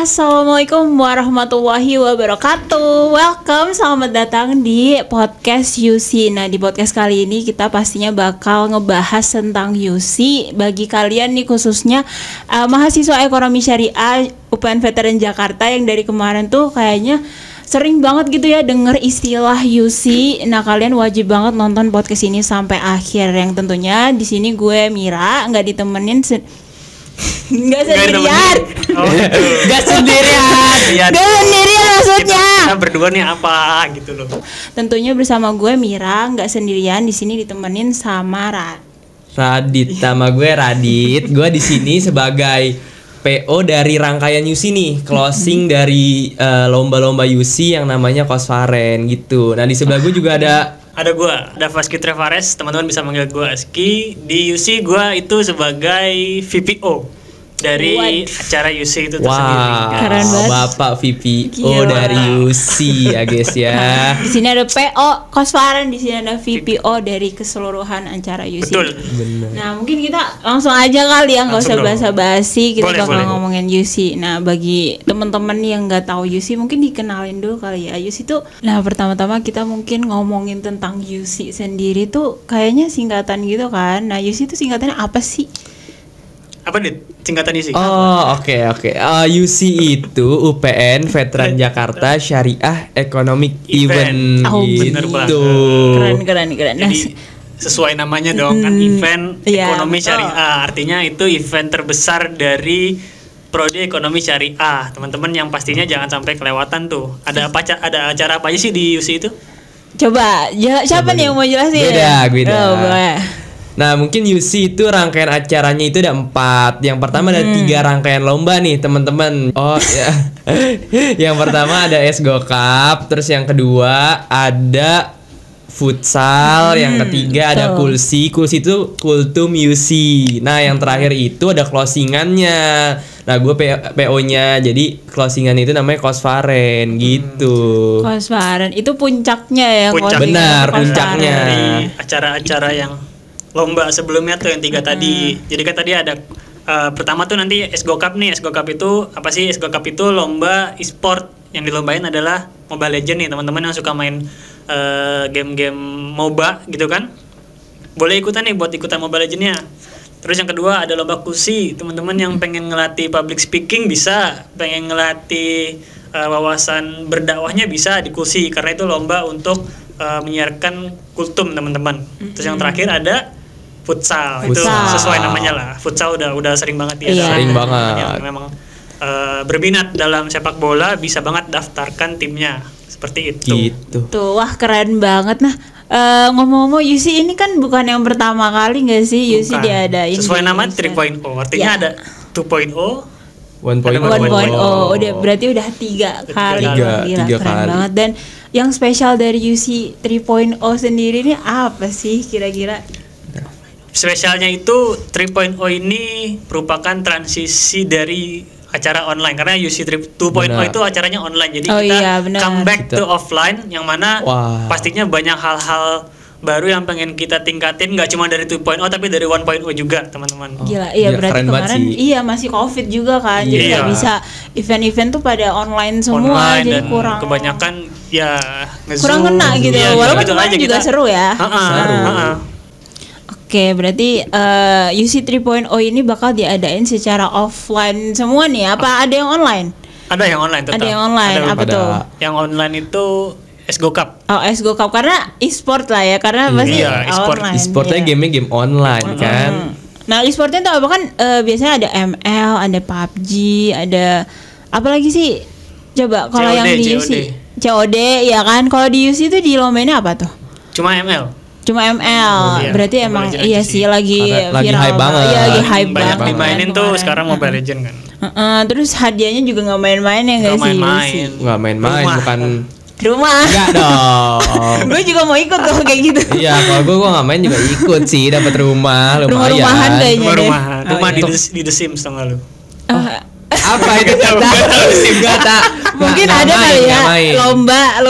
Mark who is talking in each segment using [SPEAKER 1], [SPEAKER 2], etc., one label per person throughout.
[SPEAKER 1] Assalamualaikum warahmatullahi wabarakatuh. Welcome, selamat datang di podcast UC. Nah, di podcast kali ini kita pastinya bakal ngebahas tentang UC. Bagi kalian nih khususnya mahasiswa ekonomi syariah UPN Veteran Jakarta yang dari kemarin tuh kayaknya sering banget gitu ya denger istilah UC. Nah, kalian wajib banget nonton podcast ini sampai akhir. Yang tentunya di sini gue Mira, nggak ditemenin Nggak sendirian.
[SPEAKER 2] Nggak sendirian.
[SPEAKER 1] Nggak sendirian maksudnya.
[SPEAKER 2] Kita berdua nih apa gitu loh.
[SPEAKER 1] Tentunya bersama gue Mira, nggak sendirian, di sini ditemenin sama
[SPEAKER 3] Radit. Sama gue Radit. Gue di sini sebagai PO dari rangkaian UC nih, closing dari lomba-lomba UC yang namanya Kosvaren gitu. Nah, di sebelah gue juga ada
[SPEAKER 2] gue, ada Vaski Trevares, teman-teman bisa manggil gue Aski. Di UC gue itu sebagai VPO dari acara UC itu tersendiri.
[SPEAKER 1] Keren banget.
[SPEAKER 3] Bapak VPO dari UC ya guys ya.
[SPEAKER 1] Di sini ada PO Kosvaren, di sini ada VPO dari keseluruhan acara UC.
[SPEAKER 2] Betul.
[SPEAKER 3] Bener.
[SPEAKER 1] Nah, mungkin kita langsung aja kali ya, nggak usah basa-basi, kita bakal ngomongin UC. Nah, bagi teman-teman yang nggak tahu UC, mungkin dikenalin dulu kali ya. UC itu, nah pertama-tama kita mungkin ngomongin tentang UC sendiri tuh kayaknya singkatan gitu kan. Nah, UC itu singkatannya apa sih?
[SPEAKER 2] Apa nih singkatan UC?
[SPEAKER 3] Oh, oke. UC itu UPN Veteran Jakarta Syariah Economic Event.
[SPEAKER 2] Bener banget.
[SPEAKER 1] Keren.
[SPEAKER 2] Jadi sesuai namanya dong kan, event ekonomi syariah. Artinya itu event terbesar dari prodi ekonomi syariah. Teman-teman yang pastinya jangan sampai kelewatan tuh. Ada acara apa aja sih di UC itu?
[SPEAKER 1] Coba, siapa nih yang mau jelasin?
[SPEAKER 3] Beda. Nah, mungkin UC itu rangkaian acaranya itu ada 4. Yang pertama ada 3 rangkaian lomba nih teman-teman. Oh ya. Yang pertama ada Esgo Cup, terus yang kedua ada futsal, yang ketiga ada Kulsi itu Kultum UC. Nah, yang terakhir itu ada closingannya. Nah, gue PO-nya, jadi closingan itu namanya Kosvaren gitu.
[SPEAKER 1] Kosvaren itu puncaknya ya.
[SPEAKER 3] Benar, puncaknya.
[SPEAKER 2] Dari acara-acara yang lomba sebelumnya tuh yang 3 tadi. Jadi kan tadi ada pertama tuh nanti Esgo Cup nih. Esgo Cup itu apa sih? Esgo Cup itu lomba e-sport. Yang dilombain adalah Mobile Legends nih. Teman-teman yang suka main game-game MOBA gitu kan, boleh ikutan nih buat ikutan Mobile Legends-nya. Terus yang kedua ada lomba Kulsi. Teman-teman yang pengen ngelatih public speaking bisa, pengen ngelatih wawasan berdakwahnya bisa di Kulsi, karena itu lomba untuk menyiarkan kultum teman-teman. Terus yang terakhir ada futsal. Itu sesuai namanya lah. Futsal udah sering banget ya.
[SPEAKER 3] Sering banget.
[SPEAKER 2] Yang memang berminat dalam sepak bola bisa banget daftarkan timnya. Seperti itu.
[SPEAKER 3] Gitu.
[SPEAKER 1] Tuh, wah keren banget. Nah, ngomong-ngomong UC ini kan bukan yang pertama kali nggak sih UC diadain?
[SPEAKER 2] Sesuai nama 3.0. Artinya ada 2.0,
[SPEAKER 1] 1.0. Udah berarti udah 3 kali. Gila, keren banget. Dan yang spesial dari UC 3.0 sendiri ini apa sih kira-kira?
[SPEAKER 2] Spesialnya itu 3.0 ini merupakan transisi dari acara online, karena UC 2.0 itu acaranya online. Jadi kita come back to offline, yang mana pastinya banyak hal-hal baru yang pengen kita tingkatin, nggak cuma dari 2.0 tapi dari 1.0 juga teman-teman.
[SPEAKER 1] Gila, berarti kemarin masih COVID juga kan, jadi nggak bisa event-event tuh pada online semua, jadi kurang.
[SPEAKER 2] Kebanyakan ya
[SPEAKER 1] kurang kena gitu, walaupun gitu kemarin juga seru ya. Oke, berarti UC 3.0 ini bakal diadain secara offline semua nih, apa ada yang online?
[SPEAKER 2] Ada yang online tetap.
[SPEAKER 1] Ada yang online, apa tuh?
[SPEAKER 2] Yang online itu Esgo Cup.
[SPEAKER 1] Oh, Esgo Cup karena e-sport lah ya, karena pasti online.
[SPEAKER 3] E-sportnya game online kan.
[SPEAKER 1] Nah, e-sportnya tuh apa kan? Biasanya ada ML, ada PUBG, ada apa lagi sih? Coba kalau yang di UC COD ya kan? Kalau di UC itu di lombanya apa tuh?
[SPEAKER 2] Cuma ML.
[SPEAKER 1] Berarti emang iya sih lagi viral
[SPEAKER 3] hype banget.
[SPEAKER 1] Iya, lagi hype banget.
[SPEAKER 2] Banyak dimainin tuh sekarang Mobile Legends kan.
[SPEAKER 1] Terus hadiahnya juga nggak main-main ya nggak sih?
[SPEAKER 3] Nggak main-main, bukan
[SPEAKER 1] rumah.
[SPEAKER 3] Enggak dong.
[SPEAKER 1] Gue juga mau ikut tuh kayak gitu.
[SPEAKER 3] Iya, kalau gue nggak main juga ikut sih, dapat rumah lumayan.
[SPEAKER 1] Rumah-rumahan kayaknya.
[SPEAKER 2] Rumah di The Sims tau nggak lu?
[SPEAKER 3] Apa itu kata?
[SPEAKER 1] Mungkin ada kali ya lomba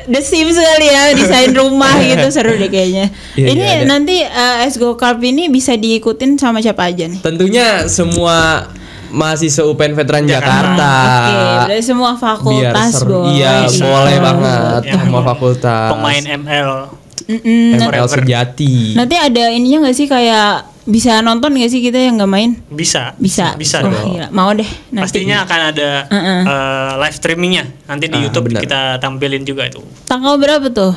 [SPEAKER 1] The Sims kali ya, desain rumah gitu, seru deh kayaknya. Ini nanti Esgo Cup ini bisa diikutin sama siapa aja nih?
[SPEAKER 3] Tentunya semua mahasiswa UPN Veteran Jakarta.
[SPEAKER 1] Oke, berarti semua
[SPEAKER 3] Biar
[SPEAKER 1] fakultas
[SPEAKER 3] seru.
[SPEAKER 1] boleh.
[SPEAKER 3] Iya, boleh banget
[SPEAKER 2] Ya,
[SPEAKER 3] semua fakultas.
[SPEAKER 2] Pemain ML.
[SPEAKER 3] ML sejati.
[SPEAKER 1] Nanti ada ininya nggak sih kayak bisa nonton nggak sih kita yang nggak main?
[SPEAKER 2] Bisa.
[SPEAKER 1] Bisa.
[SPEAKER 2] Bisa
[SPEAKER 1] Wah,
[SPEAKER 2] dong.
[SPEAKER 1] gila. Mau deh. Nanti.
[SPEAKER 2] Pastinya akan ada live streamingnya. Nanti di YouTube
[SPEAKER 3] benar.
[SPEAKER 2] kita tampilin juga itu.
[SPEAKER 1] Tanggal berapa tuh?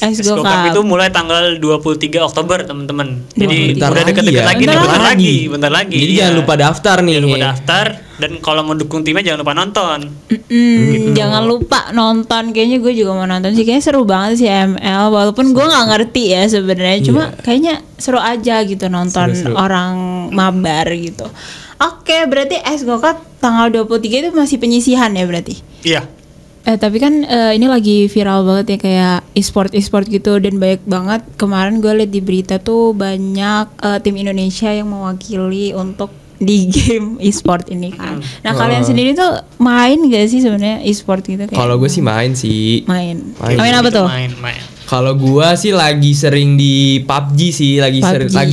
[SPEAKER 2] Esgo Cup itu mulai tanggal 23 Oktober teman-teman. Jadi
[SPEAKER 3] Bentar
[SPEAKER 2] udah
[SPEAKER 3] lagi
[SPEAKER 2] deket-deket
[SPEAKER 3] ya.
[SPEAKER 2] lagi nih, bentar lagi.
[SPEAKER 3] Jadi
[SPEAKER 2] iya.
[SPEAKER 3] jangan lupa daftar nih.
[SPEAKER 2] Jangan lupa daftar dan kalau mau dukung timnya jangan lupa nonton.
[SPEAKER 1] Jangan lupa nonton. Kayaknya gue juga mau nonton sih. Kayaknya seru banget sih ML. Walaupun gue nggak ngerti ya sebenarnya. Cuma kayaknya seru aja gitu nonton
[SPEAKER 3] Seru-seru.
[SPEAKER 1] orang mabar gitu. Oke, berarti Esgo Cup tanggal 23 itu masih penyisihan ya berarti?
[SPEAKER 2] Iya.
[SPEAKER 1] Tapi kan ini lagi viral banget ya kayak e-sport gitu dan banyak banget kemarin gue liat di berita tuh banyak tim Indonesia yang mewakili untuk di game e-sport ini kan. Nah kalian sendiri tuh main gak sih sebenarnya e-sport gitu kayak?
[SPEAKER 3] Kalau gue sih main sih.
[SPEAKER 1] main
[SPEAKER 3] Main
[SPEAKER 1] apa tuh?
[SPEAKER 2] Main.
[SPEAKER 3] Kalau gua sih lagi sering di PUBG sih, lagi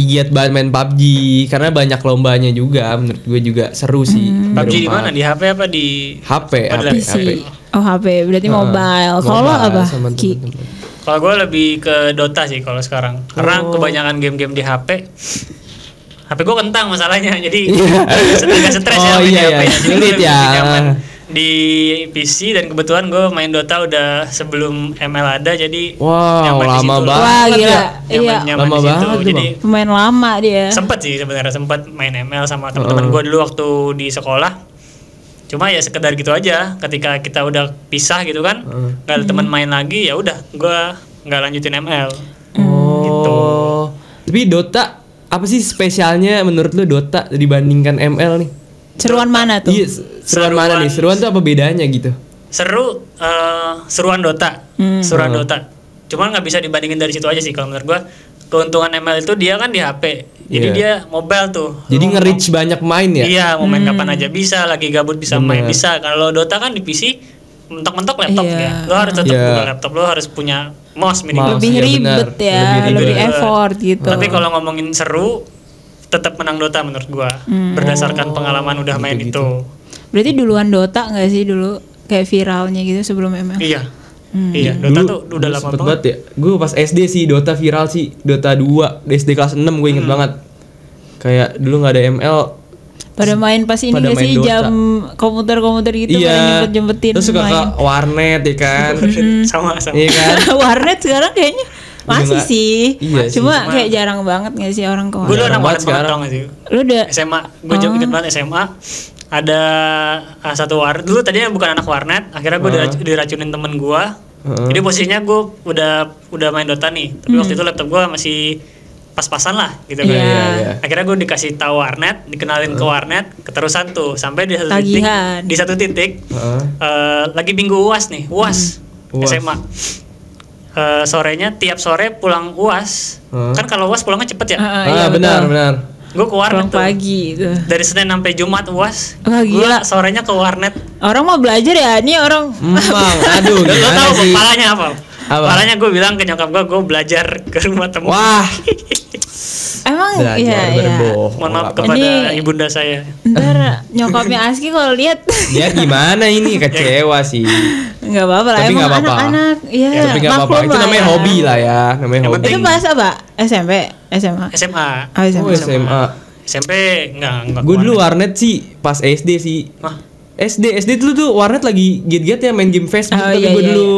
[SPEAKER 3] giat banget main PUBG karena banyak lombanya juga. Menurut gue juga seru sih.
[SPEAKER 2] PUBG di mana? Di HP apa di
[SPEAKER 3] HP,
[SPEAKER 2] Oh, di
[SPEAKER 3] HP.
[SPEAKER 1] Oh HP berarti mobile. Kalau apa?
[SPEAKER 3] Sama
[SPEAKER 1] Ki?
[SPEAKER 3] temen-temen.
[SPEAKER 2] Kalau gue lebih ke Dota sih kalau sekarang. Karena kebanyakan game-game di HP. HP gue kentang masalahnya, jadi agak stres ya
[SPEAKER 3] Oh,
[SPEAKER 2] main di
[SPEAKER 3] iya,
[SPEAKER 2] HP.
[SPEAKER 3] iya.
[SPEAKER 2] Jadi
[SPEAKER 3] Sulit
[SPEAKER 2] gue lebih
[SPEAKER 3] ya.
[SPEAKER 2] nyaman di PC dan kebetulan gue main Dota udah sebelum ML ada, jadi
[SPEAKER 3] Wow,
[SPEAKER 2] nyaman di
[SPEAKER 3] lama
[SPEAKER 2] situ lah.
[SPEAKER 3] banget.
[SPEAKER 1] Wah gila.
[SPEAKER 3] ya.
[SPEAKER 1] Iya.
[SPEAKER 2] Nyaman
[SPEAKER 3] Lama
[SPEAKER 2] di situ.
[SPEAKER 3] banget tuh,
[SPEAKER 2] Jadi
[SPEAKER 1] Pemain lama dia.
[SPEAKER 2] sempet sih sebenarnya sempat main ML sama teman-teman gue dulu waktu di sekolah. Cuma ya sekedar gitu aja. Ketika kita udah pisah gitu kan, nggak ada teman main lagi, ya udah gue nggak lanjutin ML. Gitu.
[SPEAKER 3] Oh. Tapi Dota apa sih spesialnya menurut lu Dota dibandingkan ML nih?
[SPEAKER 1] Seruan mana tuh?
[SPEAKER 3] Iya, seruan mana nih? Seruan tuh apa bedanya gitu?
[SPEAKER 2] Seru, seruan Dota, seruan Dota. Cuman nggak bisa dibandingin dari situ aja sih kalau menurut gua. Keuntungan ML itu dia kan di HP, jadi
[SPEAKER 3] Iya.
[SPEAKER 2] dia mobile tuh.
[SPEAKER 3] Jadi nge-reach banyak main ya?
[SPEAKER 2] Iya, mau main kapan aja bisa, lagi gabut bisa main bisa. Kalau Dota kan di PC mentok-mentok laptop
[SPEAKER 1] Iya.
[SPEAKER 2] ya. Lo harus tetap
[SPEAKER 3] Iya.
[SPEAKER 2] buka laptop, lo harus punya mouse minimal.
[SPEAKER 1] Lebih
[SPEAKER 3] Iya,
[SPEAKER 1] ribet
[SPEAKER 3] benar.
[SPEAKER 1] ya,
[SPEAKER 3] Lebih
[SPEAKER 1] lebih
[SPEAKER 3] ribet.
[SPEAKER 1] effort gitu.
[SPEAKER 2] Tapi kalau ngomongin seru, tetap menang Dota menurut gua. Berdasarkan pengalaman udah main itu.
[SPEAKER 1] Berarti duluan Dota nggak sih dulu kayak viralnya gitu sebelum ML?
[SPEAKER 2] Iya. Iya, Dota tuh udah lama
[SPEAKER 3] sempet
[SPEAKER 2] banget.
[SPEAKER 3] ya. Gue pas SD sih Dota viral sih, Dota 2, di SD kelas 6 gue inget banget. Kayak dulu nggak ada ML.
[SPEAKER 1] Pada main pas ini
[SPEAKER 3] Pada
[SPEAKER 1] nggak
[SPEAKER 3] main
[SPEAKER 1] sih
[SPEAKER 3] Dota.
[SPEAKER 1] jam komputer gitu pada jempet-jempetin
[SPEAKER 3] Terus suka ke
[SPEAKER 1] main.
[SPEAKER 3] warnet ya kan.
[SPEAKER 2] Sama.
[SPEAKER 3] Iya kan.
[SPEAKER 1] Warnet sekarang kayaknya masih
[SPEAKER 3] nggak-
[SPEAKER 1] sih.
[SPEAKER 3] iya sih.
[SPEAKER 1] Cuma kayak jarang banget nggak sih orang ke
[SPEAKER 2] Gue dulu
[SPEAKER 1] warnet.
[SPEAKER 2] anak
[SPEAKER 3] banget
[SPEAKER 2] banget
[SPEAKER 3] sekarang.
[SPEAKER 2] tau gak sih?
[SPEAKER 1] Lu udah
[SPEAKER 2] SMA, gue juga inget banget SMA. Ada satu warnet dulu tadinya bukan anak warnet, akhirnya gue diracunin temen gue. Jadi posisinya gue udah main Dota nih, tapi waktu itu laptop gue masih pas-pasan lah gitu kan.
[SPEAKER 1] Iya.
[SPEAKER 2] Akhirnya gue dikasih tahu warnet, dikenalin ke warnet, keterusan tuh sampai di satu
[SPEAKER 1] Tagihan.
[SPEAKER 2] titik, di satu titik lagi minggu UAS nih, UAS
[SPEAKER 3] UAS.
[SPEAKER 2] SMA. Sorenya tiap sore pulang UAS, kan kalau UAS pulangnya cepet ya.
[SPEAKER 1] iya,
[SPEAKER 3] benar.
[SPEAKER 2] Gue ke warnet
[SPEAKER 1] pulang
[SPEAKER 2] tuh.
[SPEAKER 1] pagi itu.
[SPEAKER 2] Dari Senin sampai Jumat UAS.
[SPEAKER 1] Wah, gila.
[SPEAKER 2] Gua sorenya ke warnet.
[SPEAKER 1] Orang mau belajar ya, ini orang
[SPEAKER 3] Emang, aduh
[SPEAKER 2] Dan lo
[SPEAKER 3] gimana
[SPEAKER 2] tau
[SPEAKER 3] sih?
[SPEAKER 2] parahnya apa?
[SPEAKER 3] Apa?
[SPEAKER 2] Parahnya gue bilang ke nyokap gue belajar ke rumah temen.
[SPEAKER 3] Wah,
[SPEAKER 1] emang
[SPEAKER 3] belajar
[SPEAKER 1] iya iya.
[SPEAKER 3] berbohong.
[SPEAKER 2] Mohon maaf
[SPEAKER 3] Apa-
[SPEAKER 2] kepada
[SPEAKER 1] Ini-
[SPEAKER 2] ibunda saya.
[SPEAKER 1] Ntar nyokapnya Aski kalau lihat
[SPEAKER 3] Ya gimana ini kecewa sih.
[SPEAKER 1] nggak apa-apa lah.
[SPEAKER 3] Tapi
[SPEAKER 1] Emang
[SPEAKER 3] nggak apa-apa.
[SPEAKER 1] anak-anak, ya,
[SPEAKER 3] Tapi nggak apa-apa.
[SPEAKER 1] maklum
[SPEAKER 3] Itu
[SPEAKER 1] lah
[SPEAKER 3] namanya
[SPEAKER 1] ya.
[SPEAKER 3] hobi lah ya. Namanya
[SPEAKER 2] Yang
[SPEAKER 3] hobi.
[SPEAKER 2] penting-
[SPEAKER 1] Itu bahas apa? SMP, SMA.
[SPEAKER 2] SMA.
[SPEAKER 1] Oh, SMA.
[SPEAKER 3] Oh SMA.
[SPEAKER 2] SMP enggak.
[SPEAKER 3] Gue dulu warnet sih pas SD sih.
[SPEAKER 2] Wah,
[SPEAKER 3] SD dulu tuh warnet lagi giat-giat ya main game Facebook.
[SPEAKER 1] Oh,
[SPEAKER 3] Tapi
[SPEAKER 1] iya,
[SPEAKER 3] gue
[SPEAKER 1] iya,
[SPEAKER 3] dulu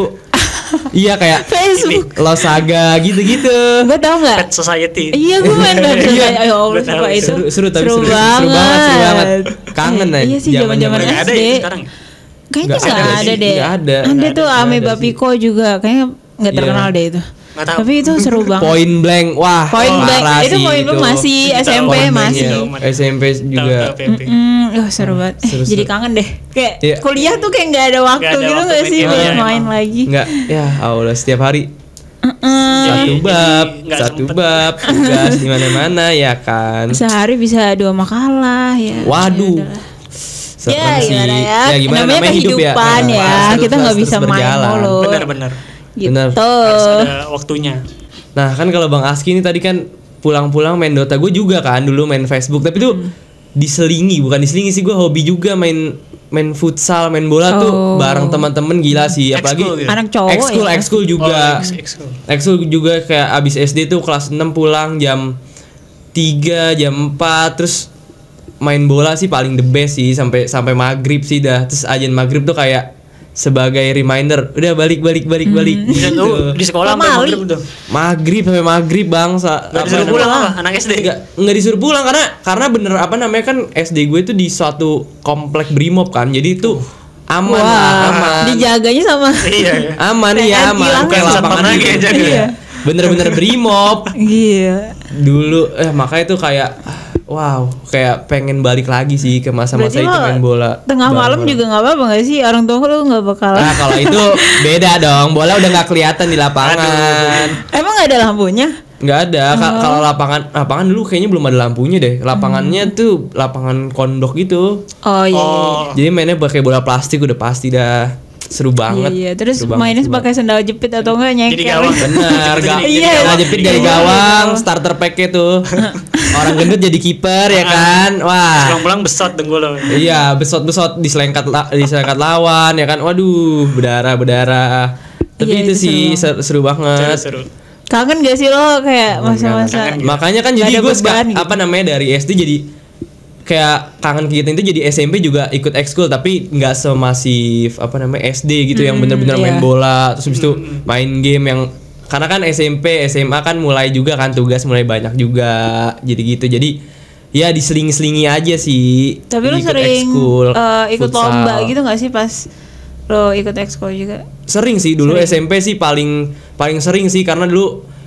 [SPEAKER 3] iya kayak
[SPEAKER 1] Facebook.
[SPEAKER 3] Losaga gitu-gitu.
[SPEAKER 1] Gue tau nggak?
[SPEAKER 2] Pet Society.
[SPEAKER 1] Iya gue main dan
[SPEAKER 2] Iya,
[SPEAKER 1] ya Allah
[SPEAKER 2] gua tahu
[SPEAKER 1] sumpah itu
[SPEAKER 3] Seru tapi
[SPEAKER 1] seru
[SPEAKER 3] seru banget. Kangen aja.
[SPEAKER 1] Iya sih zaman-zaman
[SPEAKER 2] Nggak ada
[SPEAKER 1] SD.
[SPEAKER 2] ya sekarang.
[SPEAKER 1] Kayaknya
[SPEAKER 3] Nggak
[SPEAKER 1] nggak
[SPEAKER 3] ada
[SPEAKER 1] ada
[SPEAKER 3] sih,
[SPEAKER 1] deh.
[SPEAKER 3] nggak ada.
[SPEAKER 1] Ada
[SPEAKER 3] Nggak
[SPEAKER 1] tuh
[SPEAKER 3] ada,
[SPEAKER 1] Ame
[SPEAKER 3] nggak ada
[SPEAKER 1] Bapiko juga kayaknya nggak
[SPEAKER 3] Iya.
[SPEAKER 1] terkenal deh itu.
[SPEAKER 2] Nggak tahu.
[SPEAKER 1] Tapi itu seru banget.
[SPEAKER 3] Point blank. Wah,
[SPEAKER 1] Point blank.
[SPEAKER 3] parah
[SPEAKER 1] Itu
[SPEAKER 3] sih
[SPEAKER 1] point blank masih,
[SPEAKER 2] Itu
[SPEAKER 1] SMP
[SPEAKER 2] point blank,
[SPEAKER 1] masih.
[SPEAKER 2] iya.
[SPEAKER 3] SMP juga.
[SPEAKER 2] Tahu, PP.
[SPEAKER 1] Seru banget.
[SPEAKER 3] Seru-seru.
[SPEAKER 1] Jadi kangen deh. Kayak
[SPEAKER 3] Iya.
[SPEAKER 1] kuliah tuh kayak nggak ada waktu
[SPEAKER 2] Nggak ada
[SPEAKER 1] gitu
[SPEAKER 2] waktu
[SPEAKER 1] nggak
[SPEAKER 2] main
[SPEAKER 1] sih
[SPEAKER 2] game,
[SPEAKER 1] buat
[SPEAKER 2] iya,
[SPEAKER 1] main
[SPEAKER 2] emang.
[SPEAKER 1] lagi.
[SPEAKER 3] Enggak, ya Allah setiap hari
[SPEAKER 2] Jadi nggak
[SPEAKER 3] satu
[SPEAKER 2] sempet.
[SPEAKER 3] bab, tugas di mana-mana ya kan.
[SPEAKER 1] Sehari bisa 2 makalah ya.
[SPEAKER 3] Waduh.
[SPEAKER 1] Ya,
[SPEAKER 3] Serem sih.
[SPEAKER 1] gimana ya?
[SPEAKER 3] Gimana
[SPEAKER 1] Namanya
[SPEAKER 3] hidup ya.
[SPEAKER 1] kehidupan ya.
[SPEAKER 3] Harus
[SPEAKER 1] Kita nggak bisa main
[SPEAKER 3] berjalan.
[SPEAKER 1] mulu.
[SPEAKER 2] Benar-benar.
[SPEAKER 1] Gitu.
[SPEAKER 3] Benar.
[SPEAKER 2] Harus ada waktunya.
[SPEAKER 3] Nah kan kalau Bang Aski ini tadi kan pulang-pulang main Dota, gue juga kan dulu main Facebook, tapi tuh bukan diselingi sih, gue hobi juga main futsal, main bola tuh bareng teman-teman, gila sih. Apalagi
[SPEAKER 1] anak cowok
[SPEAKER 3] ekskul juga. Ekskul juga kayak abis SD tuh kelas 6 pulang jam 3, jam 4 terus main bola sih paling the best sih sampai maghrib sih dah. Terus azan maghrib tuh kayak sebagai reminder, udah balik gitu.
[SPEAKER 2] Di sekolah sampai maghrib tuh.
[SPEAKER 3] Maghrib bangsa.
[SPEAKER 2] Gak disuruh pulang apa? Anak SD?
[SPEAKER 3] Nggak disuruh pulang karena bener apa namanya kan SD gue itu di suatu komplek Brimob kan. Jadi itu aman.
[SPEAKER 1] Dijaganya sama.
[SPEAKER 2] Iya.
[SPEAKER 3] Aman ya, aman. Kayak lapangan lagi aja. Iya. Bener-bener Brimob.
[SPEAKER 1] Iya.
[SPEAKER 3] Dulu makanya tuh kayak wow, kayak pengen balik lagi sih ke masa-masa itu main bola.
[SPEAKER 1] Tengah malam juga nggak apa-apa nggak sih? Orang tua lu nggak bakal.
[SPEAKER 3] Nah kalau itu beda dong, bola udah nggak kelihatan di lapangan.
[SPEAKER 1] Emang nggak ada lampunya?
[SPEAKER 3] Nggak ada. Kalau lapangan dulu kayaknya belum ada lampunya deh. Lapangannya tuh lapangan kondok gitu.
[SPEAKER 1] Oh iya.
[SPEAKER 3] Jadi mainnya pakai bola plastik udah pasti dah. Seru banget.
[SPEAKER 1] Iya, terus mainnya pakai sendal jepit atau enggak nyeker.
[SPEAKER 2] Jadi gawang.
[SPEAKER 3] Benar, sendal jepit dari gawang, starter pack-nya tuh. Orang gendut jadi kiper ya kan. Wah.
[SPEAKER 2] Pulang-pulang besot dengkul lo.
[SPEAKER 3] Iya, besot diselengkat lawan ya kan. Waduh, berdarah. Tapi itu sih seru banget.
[SPEAKER 2] Seru.
[SPEAKER 1] Kangen gak sih lo kayak masa-masa?
[SPEAKER 3] Makanya kan jadi gue apa namanya dari SD jadi kayak kangen kita itu jadi SMP juga ikut ekskul tapi nggak semasif apa namanya SD gitu yang bener-bener main bola terus habis itu main game yang karena kan SMP SMA kan mulai juga kan tugas mulai banyak juga jadi gitu jadi ya diseling-selingi aja sih.
[SPEAKER 1] Tapi lo sering ikut lomba gitu nggak sih pas lo ikut ekskul juga?
[SPEAKER 3] Sering sih dulu SMP sih paling sering sih karena dulu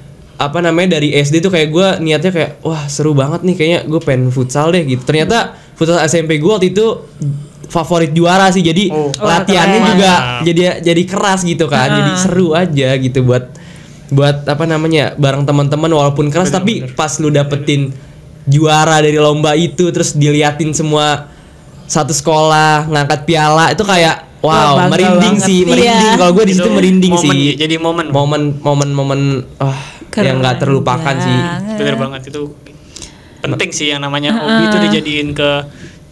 [SPEAKER 3] apa namanya dari SD tuh kayak gue niatnya kayak wah seru banget nih kayaknya gue pengen futsal deh gitu. Ternyata futsal SMP gue waktu itu favorit juara sih jadi latihannya juga jadi keras gitu kan. Jadi seru aja gitu buat apa namanya bareng teman-teman walaupun keras tapi pas lu dapetin juara dari lomba itu terus diliatin semua satu sekolah ngangkat piala itu kayak wow, merinding sih, merinding. Kalau gue di situ merinding sih.
[SPEAKER 2] Jadi momen
[SPEAKER 3] yang nggak terlupakan sih.
[SPEAKER 2] Bener banget itu penting sih yang namanya hobi itu dijadiin ke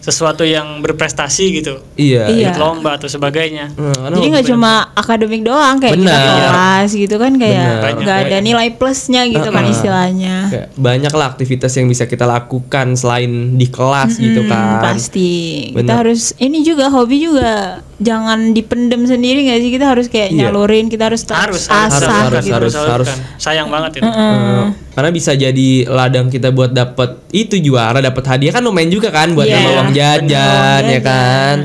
[SPEAKER 2] sesuatu yang berprestasi gitu.
[SPEAKER 3] Iya.
[SPEAKER 2] Ikut lomba atau sebagainya.
[SPEAKER 1] Jadi nggak cuma akademik doang kayak kita kelas gitu kan kayak nggak ada nilai plusnya gitu kan istilahnya.
[SPEAKER 3] Kayak banyak lah aktivitas yang bisa kita lakukan selain di kelas gitu kan.
[SPEAKER 1] Pasti. Kita harus ini juga hobi juga jangan dipendem sendiri nggak sih kita harus kayak nyalurin kita harus asah gitu.
[SPEAKER 3] Harus.
[SPEAKER 2] Sayang banget itu.
[SPEAKER 3] Karena bisa jadi ladang kita buat dapet itu juara, dapet hadiah kan lumayan juga kan buat nambah uang jajan ya kan.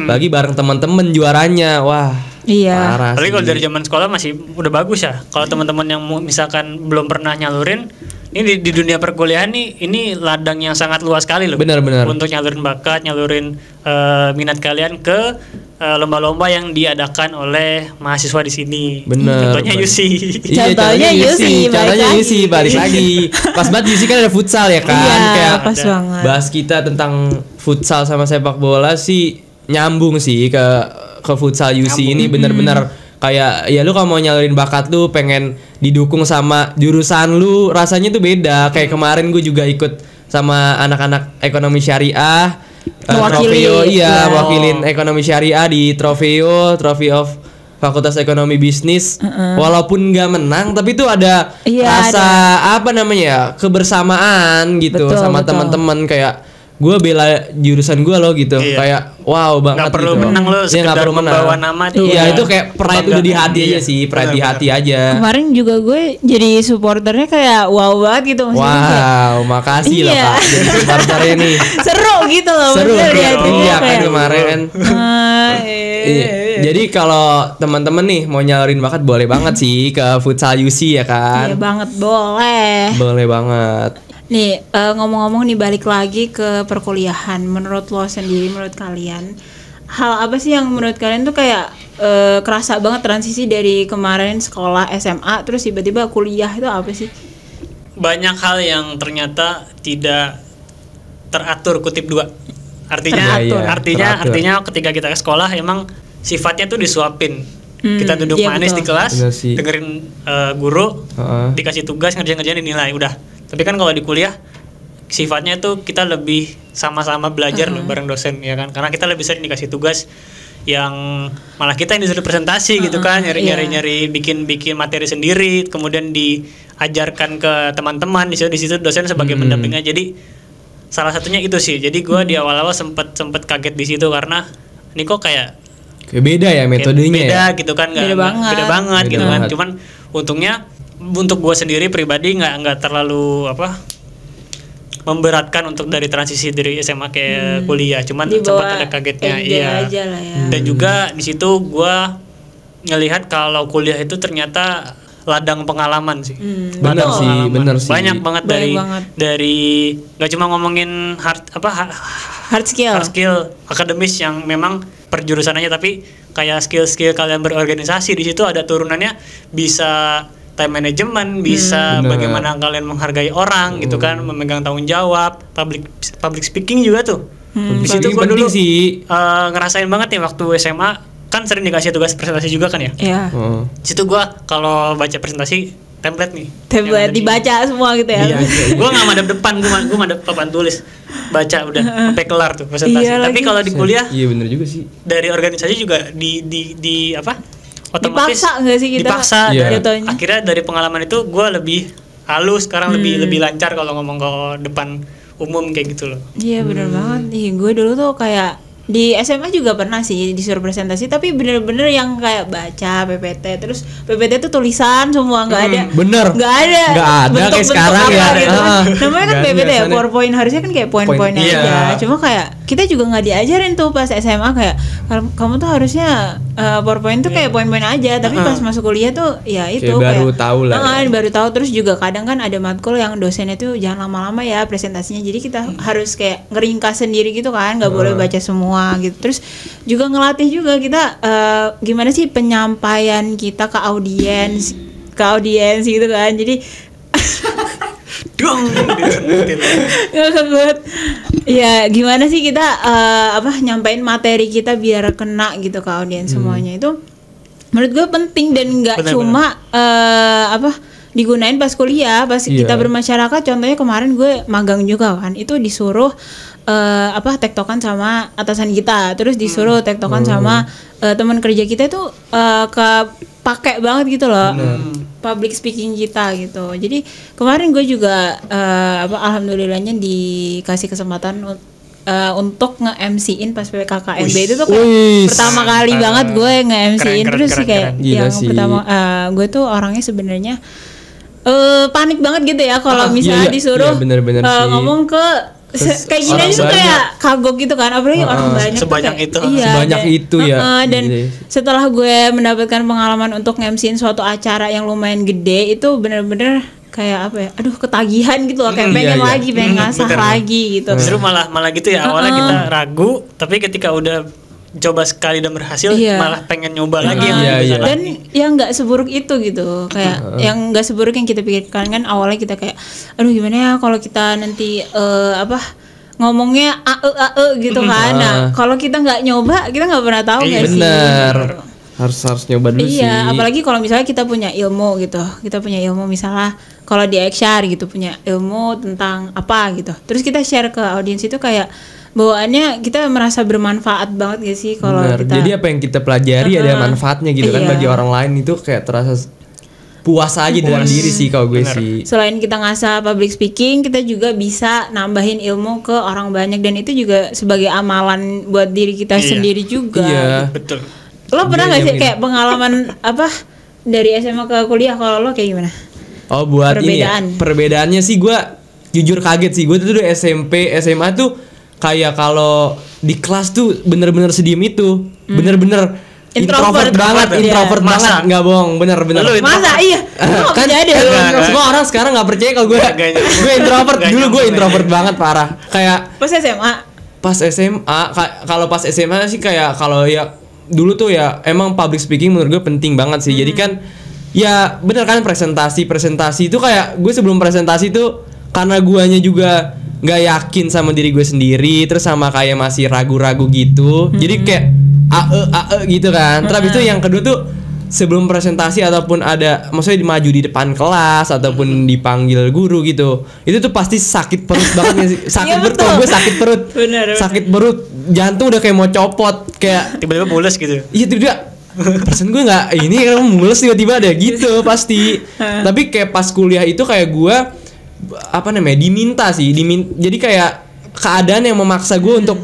[SPEAKER 3] Bagi bareng teman-teman juaranya, wah.
[SPEAKER 1] Iya.
[SPEAKER 2] Tapi kalau dari zaman sekolah masih udah bagus ya. Kalau teman-teman yang misalkan belum pernah nyalurin, ini di dunia perkuliahan nih, ini ladang yang sangat luas sekali loh.
[SPEAKER 3] Benar.
[SPEAKER 2] Untuk nyalurin bakat, nyalurin minat kalian ke lomba-lomba yang diadakan oleh mahasiswa di sini.
[SPEAKER 3] Benar.
[SPEAKER 2] Contohnya Yusi.
[SPEAKER 1] Contohnya Yusi
[SPEAKER 3] balik lagi. Pas banget Yusi kan ada futsal ya kan.
[SPEAKER 1] Iya,
[SPEAKER 3] kayak
[SPEAKER 1] pas banget.
[SPEAKER 3] Bahas kita tentang futsal sama sepak bola sih nyambung sih ke futsal Yusi ini benar-benar kayak ya lu kalau mau nyalurin bakat lu pengen didukung sama jurusan lu rasanya tuh beda. Kayak kemarin gue juga ikut sama anak-anak ekonomi syariah. Wakilin ekonomi syariah di Trophy of Fakultas Ekonomi Bisnis. Walaupun nggak menang tapi tuh ada rasa apa namanya kebersamaan gitu sama teman-teman kayak gue bela jurusan gue loh gitu kayak wow banget.
[SPEAKER 2] Gak perlu
[SPEAKER 3] gitu.
[SPEAKER 2] menang lo, sekedar membawa nama tuh.
[SPEAKER 3] Iya itu kayak pride udah di hati aja sih, pride di hati aja.
[SPEAKER 1] Kemarin juga gue jadi supporternya kayak wow banget gitu maksudnya.
[SPEAKER 3] Wow, makasih loh Pak jadi supporternya nih.
[SPEAKER 1] Seru gitu loh.
[SPEAKER 3] Seru
[SPEAKER 1] iya
[SPEAKER 3] kan kemarin. Jadi kalau teman-teman nih mau nyalurin bakat boleh banget sih ke futsal UC ya kan.
[SPEAKER 1] Iya banget boleh.
[SPEAKER 3] Boleh banget.
[SPEAKER 1] Nih ngomong-ngomong nih balik lagi ke perkuliahan. Menurut lo sendiri, menurut kalian hal apa sih yang menurut kalian tuh kayak kerasa banget transisi dari kemarin sekolah SMA terus tiba-tiba kuliah itu apa sih?
[SPEAKER 2] Banyak hal yang ternyata tidak teratur kutip dua. Artinya ketika kita ke sekolah emang sifatnya tuh disuapin. Kita duduk manis di kelas, dengerin guru, dikasih tugas ngerjain dinilai udah. Tapi kan kalau di kuliah sifatnya tuh kita lebih sama-sama belajar loh bareng dosen ya kan, karena kita lebih sering dikasih tugas yang malah kita yang disuruh presentasi gitu kan, nyari bikin materi sendiri, kemudian diajarkan ke teman-teman di situ dosen sebagai pendampingnya. Jadi salah satunya itu sih. Jadi gue di awal-awal sempet kaget di situ karena ini kok kayak
[SPEAKER 3] beda ya metodenya.
[SPEAKER 2] Beda
[SPEAKER 3] ya?
[SPEAKER 2] gitu kan,
[SPEAKER 1] beda
[SPEAKER 2] banget gitu kan. Cuman untungnya untuk gue sendiri pribadi nggak terlalu memberatkan untuk dari transisi dari SMA ke kuliah. Cuman sempat ada kagetnya,
[SPEAKER 1] aja lah ya.
[SPEAKER 2] Dan juga di situ gue ngelihat kalau kuliah itu ternyata ladang pengalaman sih.
[SPEAKER 3] Bener sih.
[SPEAKER 2] Banyak banget dari nggak cuma ngomongin hard skill akademis yang memang perjurusannya, tapi kayak skill kalian berorganisasi di situ ada turunannya, bisa time management, bisa bagaimana kalian menghargai orang gitu kan, memegang tanggung jawab, public speaking juga tuh. Di situ gue dulu ngerasain banget nih waktu SMA kan sering dikasih tugas presentasi juga kan ya.
[SPEAKER 1] Iya.
[SPEAKER 2] Di situ gue kalau baca presentasi template
[SPEAKER 1] dibaca semua gitu ya.
[SPEAKER 2] Iya. Gue nggak madep depan, gue madep papan tulis, baca udah sampai kelar tuh presentasi. Tapi kalau di kuliah,
[SPEAKER 3] iya bener juga sih.
[SPEAKER 2] Dari organisasi juga di otomatis
[SPEAKER 1] dipaksa nggak sih kita?
[SPEAKER 2] Dipaksa. Akhirnya dari pengalaman itu gue lebih halus sekarang, lebih lancar kalau ngomong ke depan umum kayak gitu loh.
[SPEAKER 1] Iya benar banget. Gue dulu tuh kayak di SMA juga pernah sih disuruh presentasi, tapi bener-bener yang kayak baca PPT, terus PPT tuh tulisan semua, nggak ada
[SPEAKER 3] kayak sekarang ya
[SPEAKER 1] gitu. Namanya kan PPT ya, PowerPoint, harusnya kan kayak poin-poin aja. Cuma kayak kita juga nggak diajarin tuh pas SMA, kayak kamu tuh harusnya PowerPoint tuh kayak poin-poin aja, tapi pas masuk kuliah tuh ya itu kayak
[SPEAKER 3] baru tahu lah.
[SPEAKER 1] Baru tahu. Terus juga kadang kan ada matkul yang dosennya tuh jangan lama-lama ya presentasinya, jadi kita harus kayak ngeringkas sendiri gitu kan, nggak boleh baca semua gitu. Terus juga ngelatih juga kita gimana sih penyampaian kita ke audiens gitu kan. Jadi ya gimana sih kita nyampain materi kita biar kena gitu ke audiens semuanya. Itu menurut gue penting dan nggak cuma digunain pas kuliah, pas kita bermasyarakat. Contohnya kemarin gue magang juga kan, itu disuruh tektokan sama atasan kita, terus disuruh tektokan sama teman kerja kita, itu pakai banget gitu loh public speaking kita gitu. Jadi kemarin gue juga alhamdulillahnya dikasih kesempatan untuk nge-MC-in pas PPKKMB. Itu tuh kayak pertama kali banget gue nge-MC-in. Terus sih kayak yang pertama gue tuh orangnya sebenarnya panik banget gitu ya kalau misalnya disuruh ngomong ke kayak gini aja tuh kayak kagok gitu kan, apalagi orang banyak
[SPEAKER 2] sebanyak
[SPEAKER 1] tuh
[SPEAKER 2] itu.
[SPEAKER 3] Sebanyak itu ya.
[SPEAKER 1] Dan setelah gue mendapatkan pengalaman untuk nge-MC-in suatu acara yang lumayan gede, itu bener-bener kayak aduh ketagihan gitu loh, kayak pengen lagi, pengen ngasah lagi gitu.
[SPEAKER 2] Justru malah gitu ya, awalnya kita ragu, tapi ketika udah coba sekali dan berhasil, malah pengen nyoba lagi.
[SPEAKER 1] Dan yang nggak seburuk itu gitu, kayak yang nggak seburuk yang kita pikirkan kan. Awalnya kita kayak aduh gimana ya kalau kita nanti ngomongnya gitu kan. Nah kalau kita nggak nyoba, kita nggak pernah tahu nggak sih.
[SPEAKER 3] Bener. Harus nyoba dulu sih.
[SPEAKER 1] Iya, apalagi kalau misalnya kita punya ilmu gitu, misalnya kalau di XR gitu punya ilmu tentang apa gitu, terus kita share ke audiens, itu kayak bawaannya kita merasa bermanfaat banget gak sih kalau kita.
[SPEAKER 3] Jadi apa yang kita pelajari ada manfaatnya gitu kan bagi orang lain, itu kayak terasa puas aja dalam diri sih kalau gue sih.
[SPEAKER 1] Selain kita ngasah public speaking, kita juga bisa nambahin ilmu ke orang banyak, dan itu juga sebagai amalan buat diri kita sendiri juga.
[SPEAKER 3] Iya,
[SPEAKER 2] betul.
[SPEAKER 1] Lo pernah gak sih kayak pengalaman dari SMA ke kuliah, kalau lo kayak gimana?
[SPEAKER 3] Oh buat perbedaan. Perbedaannya sih gue jujur kaget sih. Gue tuh dulu SMP, SMA tuh kayak kalau di kelas tuh bener-bener sediem itu, bener-bener introvert banget, nggak bohong, bener-bener.
[SPEAKER 1] Masa iya?
[SPEAKER 3] Kan semua orang sekarang nggak percaya kalau gue introvert. Dulu gue introvert banget parah. Kayak pas SMA, kalau pas SMA sih kayak kalau ya dulu tuh ya emang public speaking menurut gue penting banget sih. Jadi kan ya bener kan presentasi itu kayak gue sebelum presentasi tuh karena guanya juga nggak yakin sama diri gue sendiri, terus sama kayak masih ragu-ragu gitu. Jadi kayak gitu kan. Terus itu yang kedua tuh sebelum presentasi ataupun ada maksudnya maju di depan kelas ataupun dipanggil guru gitu, itu tuh pasti sakit perut banget gak sih? Sakit
[SPEAKER 1] Iya,
[SPEAKER 3] perut,
[SPEAKER 1] betul.
[SPEAKER 3] gue sakit perut.
[SPEAKER 1] Bener.
[SPEAKER 3] Sakit perut, jantung udah kayak mau copot, kayak
[SPEAKER 2] Tiba-tiba mules gitu.
[SPEAKER 3] iya tiba-tiba persen gue nggak ini kan mules tiba-tiba ada gitu pasti. Tapi kayak pas kuliah itu kayak gue diminta jadi kayak keadaan yang memaksa gue untuk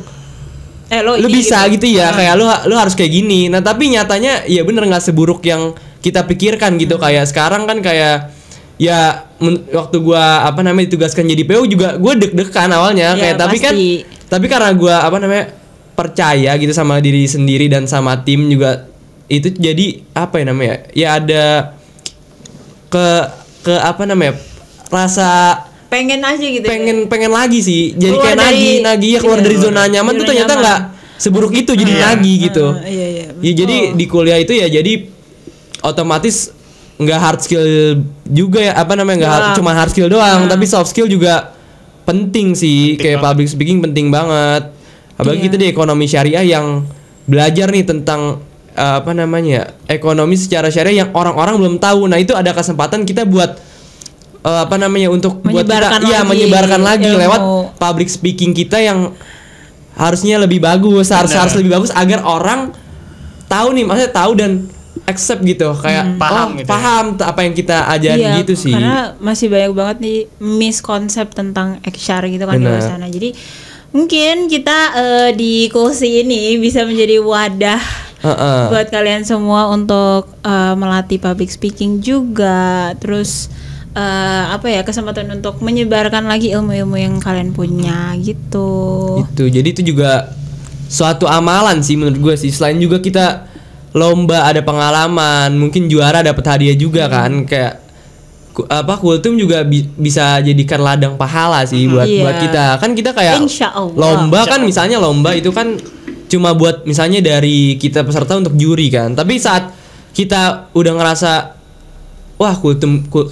[SPEAKER 3] lu
[SPEAKER 1] ini
[SPEAKER 3] bisa gitu ya, kayak lu harus kayak gini. Nah tapi nyatanya ya bener nggak seburuk yang kita pikirkan gitu. Kayak sekarang kan kayak ya waktu gua ditugaskan jadi PO juga gue deg-degan awalnya,
[SPEAKER 1] Ya,
[SPEAKER 3] kayak
[SPEAKER 1] pasti.
[SPEAKER 3] tapi karena gua percaya gitu sama diri sendiri dan sama tim juga, itu jadi ya ada rasa
[SPEAKER 1] pengen aja gitu.
[SPEAKER 3] pengen lagi sih, jadi
[SPEAKER 1] Keluar
[SPEAKER 3] kayak
[SPEAKER 1] dari-
[SPEAKER 3] nagih ya, keluar
[SPEAKER 1] iya,
[SPEAKER 3] dari zona nyaman tuh
[SPEAKER 1] zona
[SPEAKER 3] ternyata
[SPEAKER 1] nyaman.
[SPEAKER 3] nggak seburuk itu, jadi nagih gitu.
[SPEAKER 1] Iya.
[SPEAKER 3] Ya jadi di kuliah itu ya jadi otomatis nggak hard skill juga ya, cuma hard skill doang, tapi soft skill juga penting sih. Kayak public speaking penting banget, apalagi kita di ekonomi syariah yang belajar nih tentang ekonomi secara syariah yang orang-orang belum tahu. Nah itu ada kesempatan kita buat untuk menyebarkan lagi
[SPEAKER 1] ilmu.
[SPEAKER 3] lewat public speaking kita yang harusnya lebih bagus, harus lebih bagus agar orang tahu nih, maksudnya tahu dan accept gitu, kayak
[SPEAKER 2] Paham gitu ya.
[SPEAKER 3] paham apa yang kita ajarin gitu sih.
[SPEAKER 1] Karena masih banyak banget nih miskonsep tentang XR gitu kan di luar
[SPEAKER 3] Benar.
[SPEAKER 1] sana. Jadi mungkin kita di kursi ini bisa menjadi wadah buat kalian semua untuk melatih public speaking juga. Terus kesempatan untuk menyebarkan lagi ilmu-ilmu yang kalian punya gitu.
[SPEAKER 3] Itu jadi itu juga suatu amalan sih menurut gue sih. Selain juga kita lomba ada pengalaman, mungkin juara dapat hadiah juga kan, kayak Kultum juga bisa jadikan ladang pahala sih buat kita. Kan kita kayak
[SPEAKER 1] Insya Allah.
[SPEAKER 3] lomba kan, misalnya lomba itu kan cuma buat misalnya dari kita peserta untuk juri kan. Tapi saat kita udah ngerasa wah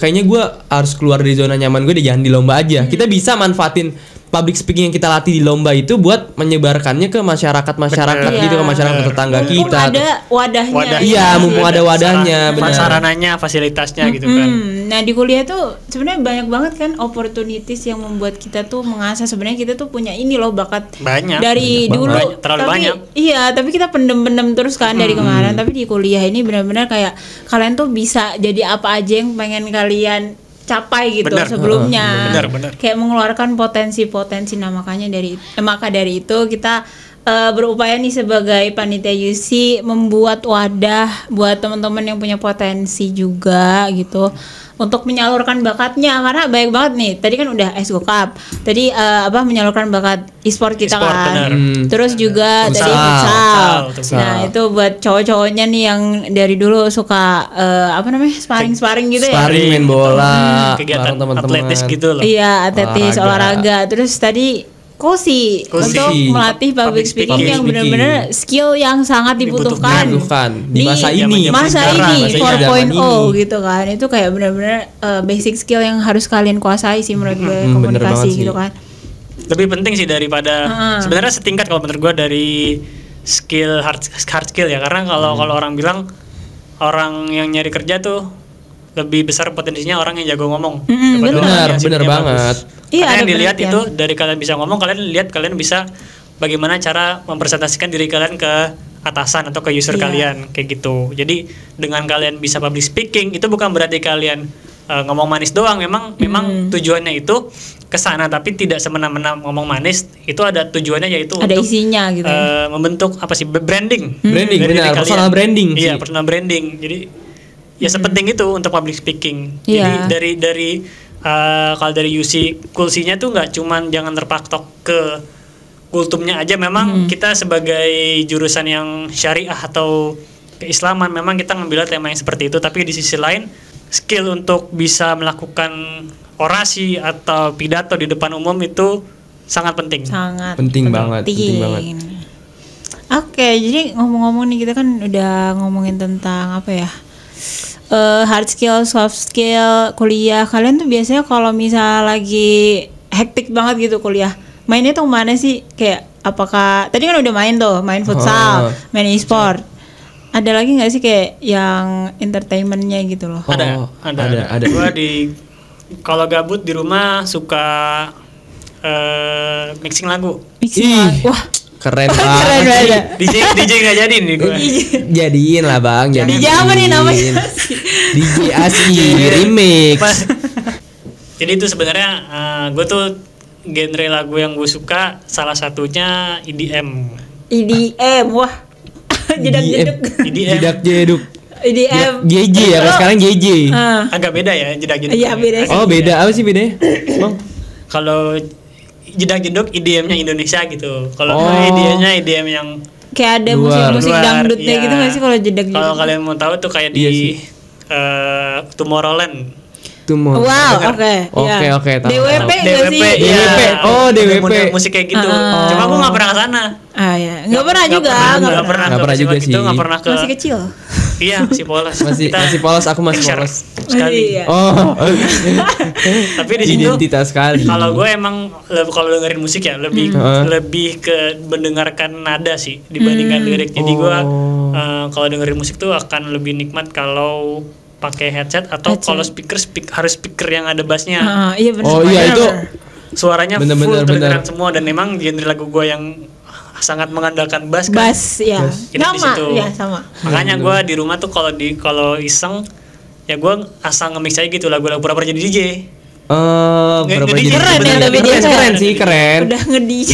[SPEAKER 3] kayaknya gue harus keluar dari zona nyaman gue deh, jangan di lomba aja. Kita bisa manfaatin public speaking yang kita latih di lomba itu buat menyebarkannya ke masyarakat gitu, ke masyarakat tetangga
[SPEAKER 1] Mumpung
[SPEAKER 3] kita.
[SPEAKER 1] ada wadahnya.
[SPEAKER 3] Iya, mumpung ada wadahnya, benar.
[SPEAKER 2] Sarananya, fasilitasnya gitu kan.
[SPEAKER 1] Nah di kuliah tuh sebenarnya banyak banget kan opportunities yang membuat kita tuh mengasah sebenarnya kita tuh punya ini loh bakat
[SPEAKER 2] Banyak.
[SPEAKER 1] dari
[SPEAKER 3] Banyak
[SPEAKER 1] dulu.
[SPEAKER 2] banget. Terlalu
[SPEAKER 1] tapi,
[SPEAKER 2] banyak.
[SPEAKER 1] Iya, tapi kita pendem-pendem terus kan dari kemarin. Tapi di kuliah ini benar-benar kayak kalian tuh bisa jadi apa aja yang pengen kalian capai gitu
[SPEAKER 2] Benar.
[SPEAKER 1] sebelumnya.
[SPEAKER 2] Benar.
[SPEAKER 1] Kayak mengeluarkan potensi-potensi. Nah maka dari itu kita berupaya nih sebagai panitia UC membuat wadah buat teman-teman yang punya potensi juga gitu untuk menyalurkan bakatnya, karena banyak banget nih. Tadi kan udah Esgo Cup, tadi menyalurkan bakat e-sport kita
[SPEAKER 2] E-sport,
[SPEAKER 1] kan.
[SPEAKER 2] benar.
[SPEAKER 1] Terus juga
[SPEAKER 3] Futsal.
[SPEAKER 1] dari futsal.
[SPEAKER 2] Futsal.
[SPEAKER 1] Nah itu buat cowok-cowoknya nih yang dari dulu suka sparring gitu ya.
[SPEAKER 3] Sparring, main bola,
[SPEAKER 2] Kegiatan
[SPEAKER 3] bareng teman-teman.
[SPEAKER 2] atletis gitu loh.
[SPEAKER 1] Iya, atletis, olahraga. Terus tadi Kosi untuk melatih public speaking
[SPEAKER 3] Public
[SPEAKER 1] yang
[SPEAKER 3] speaking.
[SPEAKER 1] benar-benar skill yang sangat dibutuhkan
[SPEAKER 3] di masa ini.
[SPEAKER 1] masa
[SPEAKER 2] sekarang,
[SPEAKER 1] ini
[SPEAKER 2] masa
[SPEAKER 1] 4.0 gitu kan. Itu kayak benar-benar basic skill yang harus kalian kuasai sih menurut gue,
[SPEAKER 3] bener banget
[SPEAKER 1] komunikasi
[SPEAKER 3] sih.
[SPEAKER 1] gitu kan.
[SPEAKER 2] Lebih penting sih daripada sebenarnya setingkat kalau menurut gue dari skill hard skill ya, karena kalau orang bilang orang yang nyari kerja tuh lebih besar potensinya orang yang jago ngomong daripada orang yang
[SPEAKER 3] Bener
[SPEAKER 2] sipnya
[SPEAKER 3] banget.
[SPEAKER 2] bagus.
[SPEAKER 1] Iya,
[SPEAKER 2] Karena
[SPEAKER 1] ada
[SPEAKER 2] yang dilihat
[SPEAKER 1] penelitian.
[SPEAKER 2] itu dari kalian bisa ngomong, kalian bisa bagaimana cara mempresentasikan diri kalian ke atasan atau ke user
[SPEAKER 1] Iya.
[SPEAKER 2] kalian kayak gitu. Jadi dengan kalian bisa public speaking itu bukan berarti kalian ngomong manis doang. Memang tujuannya itu ke sana, tapi tidak semena-mena ngomong manis. Itu ada tujuannya, yaitu
[SPEAKER 1] Ada
[SPEAKER 2] untuk
[SPEAKER 1] isinya gitu.
[SPEAKER 2] membentuk branding.
[SPEAKER 3] Branding,
[SPEAKER 2] Dari
[SPEAKER 3] benar,
[SPEAKER 2] diri
[SPEAKER 3] personal
[SPEAKER 2] kalian.
[SPEAKER 3] branding
[SPEAKER 2] Iya,
[SPEAKER 3] sih.
[SPEAKER 2] personal branding. Jadi ya sepenting itu untuk public speaking.
[SPEAKER 1] Iya.
[SPEAKER 2] Jadi dari kalau dari UC kulsinya tuh nggak cuman jangan terpatok ke kultumnya aja. Memang kita sebagai jurusan yang syariah atau keislaman, memang kita ngambil tema yang seperti itu. Tapi di sisi lain skill untuk bisa melakukan orasi atau pidato di depan umum itu sangat penting.
[SPEAKER 1] Sangat
[SPEAKER 3] Penting banget.
[SPEAKER 1] Oke, jadi ngomong-ngomong nih, kita kan udah ngomongin tentang hard skill, soft skill, kuliah. Kalian tuh biasanya kalau misal lagi hektik banget gitu kuliah, mainnya tuh mana sih? Kayak apakah tadi kan udah main futsal, main e-sport. Ada lagi nggak sih kayak yang entertainmentnya gitu loh?
[SPEAKER 2] Ada. Gua kalau gabut di rumah suka mixing lagu.
[SPEAKER 1] Wah,
[SPEAKER 3] Keren
[SPEAKER 1] keren
[SPEAKER 3] banget.
[SPEAKER 1] banget.
[SPEAKER 2] DJ nggak jadi nih gue.
[SPEAKER 3] Jadiin lah bang, jadiin.
[SPEAKER 1] DJ apa nih namanya?
[SPEAKER 3] DJ asli remix.
[SPEAKER 2] Jadi itu sebenarnya gue tuh genre lagu yang gue suka salah satunya EDM.
[SPEAKER 1] EDM, wah. Jedak-jeduk.
[SPEAKER 2] EDM.
[SPEAKER 3] Jedak-jeduk.
[SPEAKER 1] EDM.
[SPEAKER 3] JJ ya, kalau sekarang JJ.
[SPEAKER 2] Agak beda ya jedak-jeduk.
[SPEAKER 1] Iya, beda sih.
[SPEAKER 3] Oh beda, apa sih bedanya? Bang?
[SPEAKER 2] Kalau jedak-jeduk EDM-nya Indonesia gitu. Kalau
[SPEAKER 3] Oh.
[SPEAKER 2] EDM-nya EDM yang
[SPEAKER 1] Kayak ada
[SPEAKER 3] Luar.
[SPEAKER 1] musik-musik dangdutnya
[SPEAKER 2] iya.
[SPEAKER 1] gitu nggak sih kalau jedak-jeduk?
[SPEAKER 2] Kalau kalian mau tahu tuh kayak
[SPEAKER 3] Iya
[SPEAKER 2] di
[SPEAKER 3] sih.
[SPEAKER 2] Tomorrowland.
[SPEAKER 3] Tumor.
[SPEAKER 1] Wow, oke.
[SPEAKER 3] Oke,
[SPEAKER 1] iya.
[SPEAKER 3] oke, tahu,
[SPEAKER 1] DWP
[SPEAKER 3] tahu.
[SPEAKER 1] nggak sih?
[SPEAKER 2] iya.
[SPEAKER 3] DWP. Oh, DWP.
[SPEAKER 2] Model musik kayak gitu. Cuma gue nggak pernah ke sana.
[SPEAKER 1] Ah ya, nggak pernah juga.
[SPEAKER 2] Nggak pernah
[SPEAKER 3] Nggak
[SPEAKER 2] ke
[SPEAKER 3] pernah juga
[SPEAKER 2] festival gitu,
[SPEAKER 3] sih.
[SPEAKER 2] nggak pernah ke.
[SPEAKER 1] Masih kecil.
[SPEAKER 2] Iya, masih polos.
[SPEAKER 3] Masih polos, aku masih
[SPEAKER 2] share
[SPEAKER 3] polos.
[SPEAKER 2] sekali.
[SPEAKER 1] Iya.
[SPEAKER 3] Oh.
[SPEAKER 2] Tapi di situ
[SPEAKER 3] Identitas sekali.
[SPEAKER 2] kalau gue emang kalau dengerin musik ya lebih ke mendengarkan nada sih dibandingkan lirik. Jadi gue kalau dengerin musik tuh akan lebih nikmat kalau pakai headset atau kalau harus speaker yang ada bassnya.
[SPEAKER 1] Iya benar.
[SPEAKER 3] Oh iya itu
[SPEAKER 2] Suaranya
[SPEAKER 3] Bener,
[SPEAKER 2] full
[SPEAKER 3] bener,
[SPEAKER 2] kedengeran
[SPEAKER 3] bener.
[SPEAKER 2] semua dan memang genre lagu gue yang sangat mengandalkan bass kan.
[SPEAKER 1] Bass ya.
[SPEAKER 2] Jadi di
[SPEAKER 1] Sama,
[SPEAKER 2] situ.
[SPEAKER 1] ya sama.
[SPEAKER 2] Makanya gue di rumah tuh kalau iseng ya gue asal nge-mix aja gitu lagu-lagu pura-pura jadi DJ.
[SPEAKER 3] berapa
[SPEAKER 2] Nge-DJ
[SPEAKER 3] jadi
[SPEAKER 1] keren ya,
[SPEAKER 3] bener,
[SPEAKER 1] tapi dia
[SPEAKER 3] keren sih, keren.
[SPEAKER 1] Udah nge-DJ.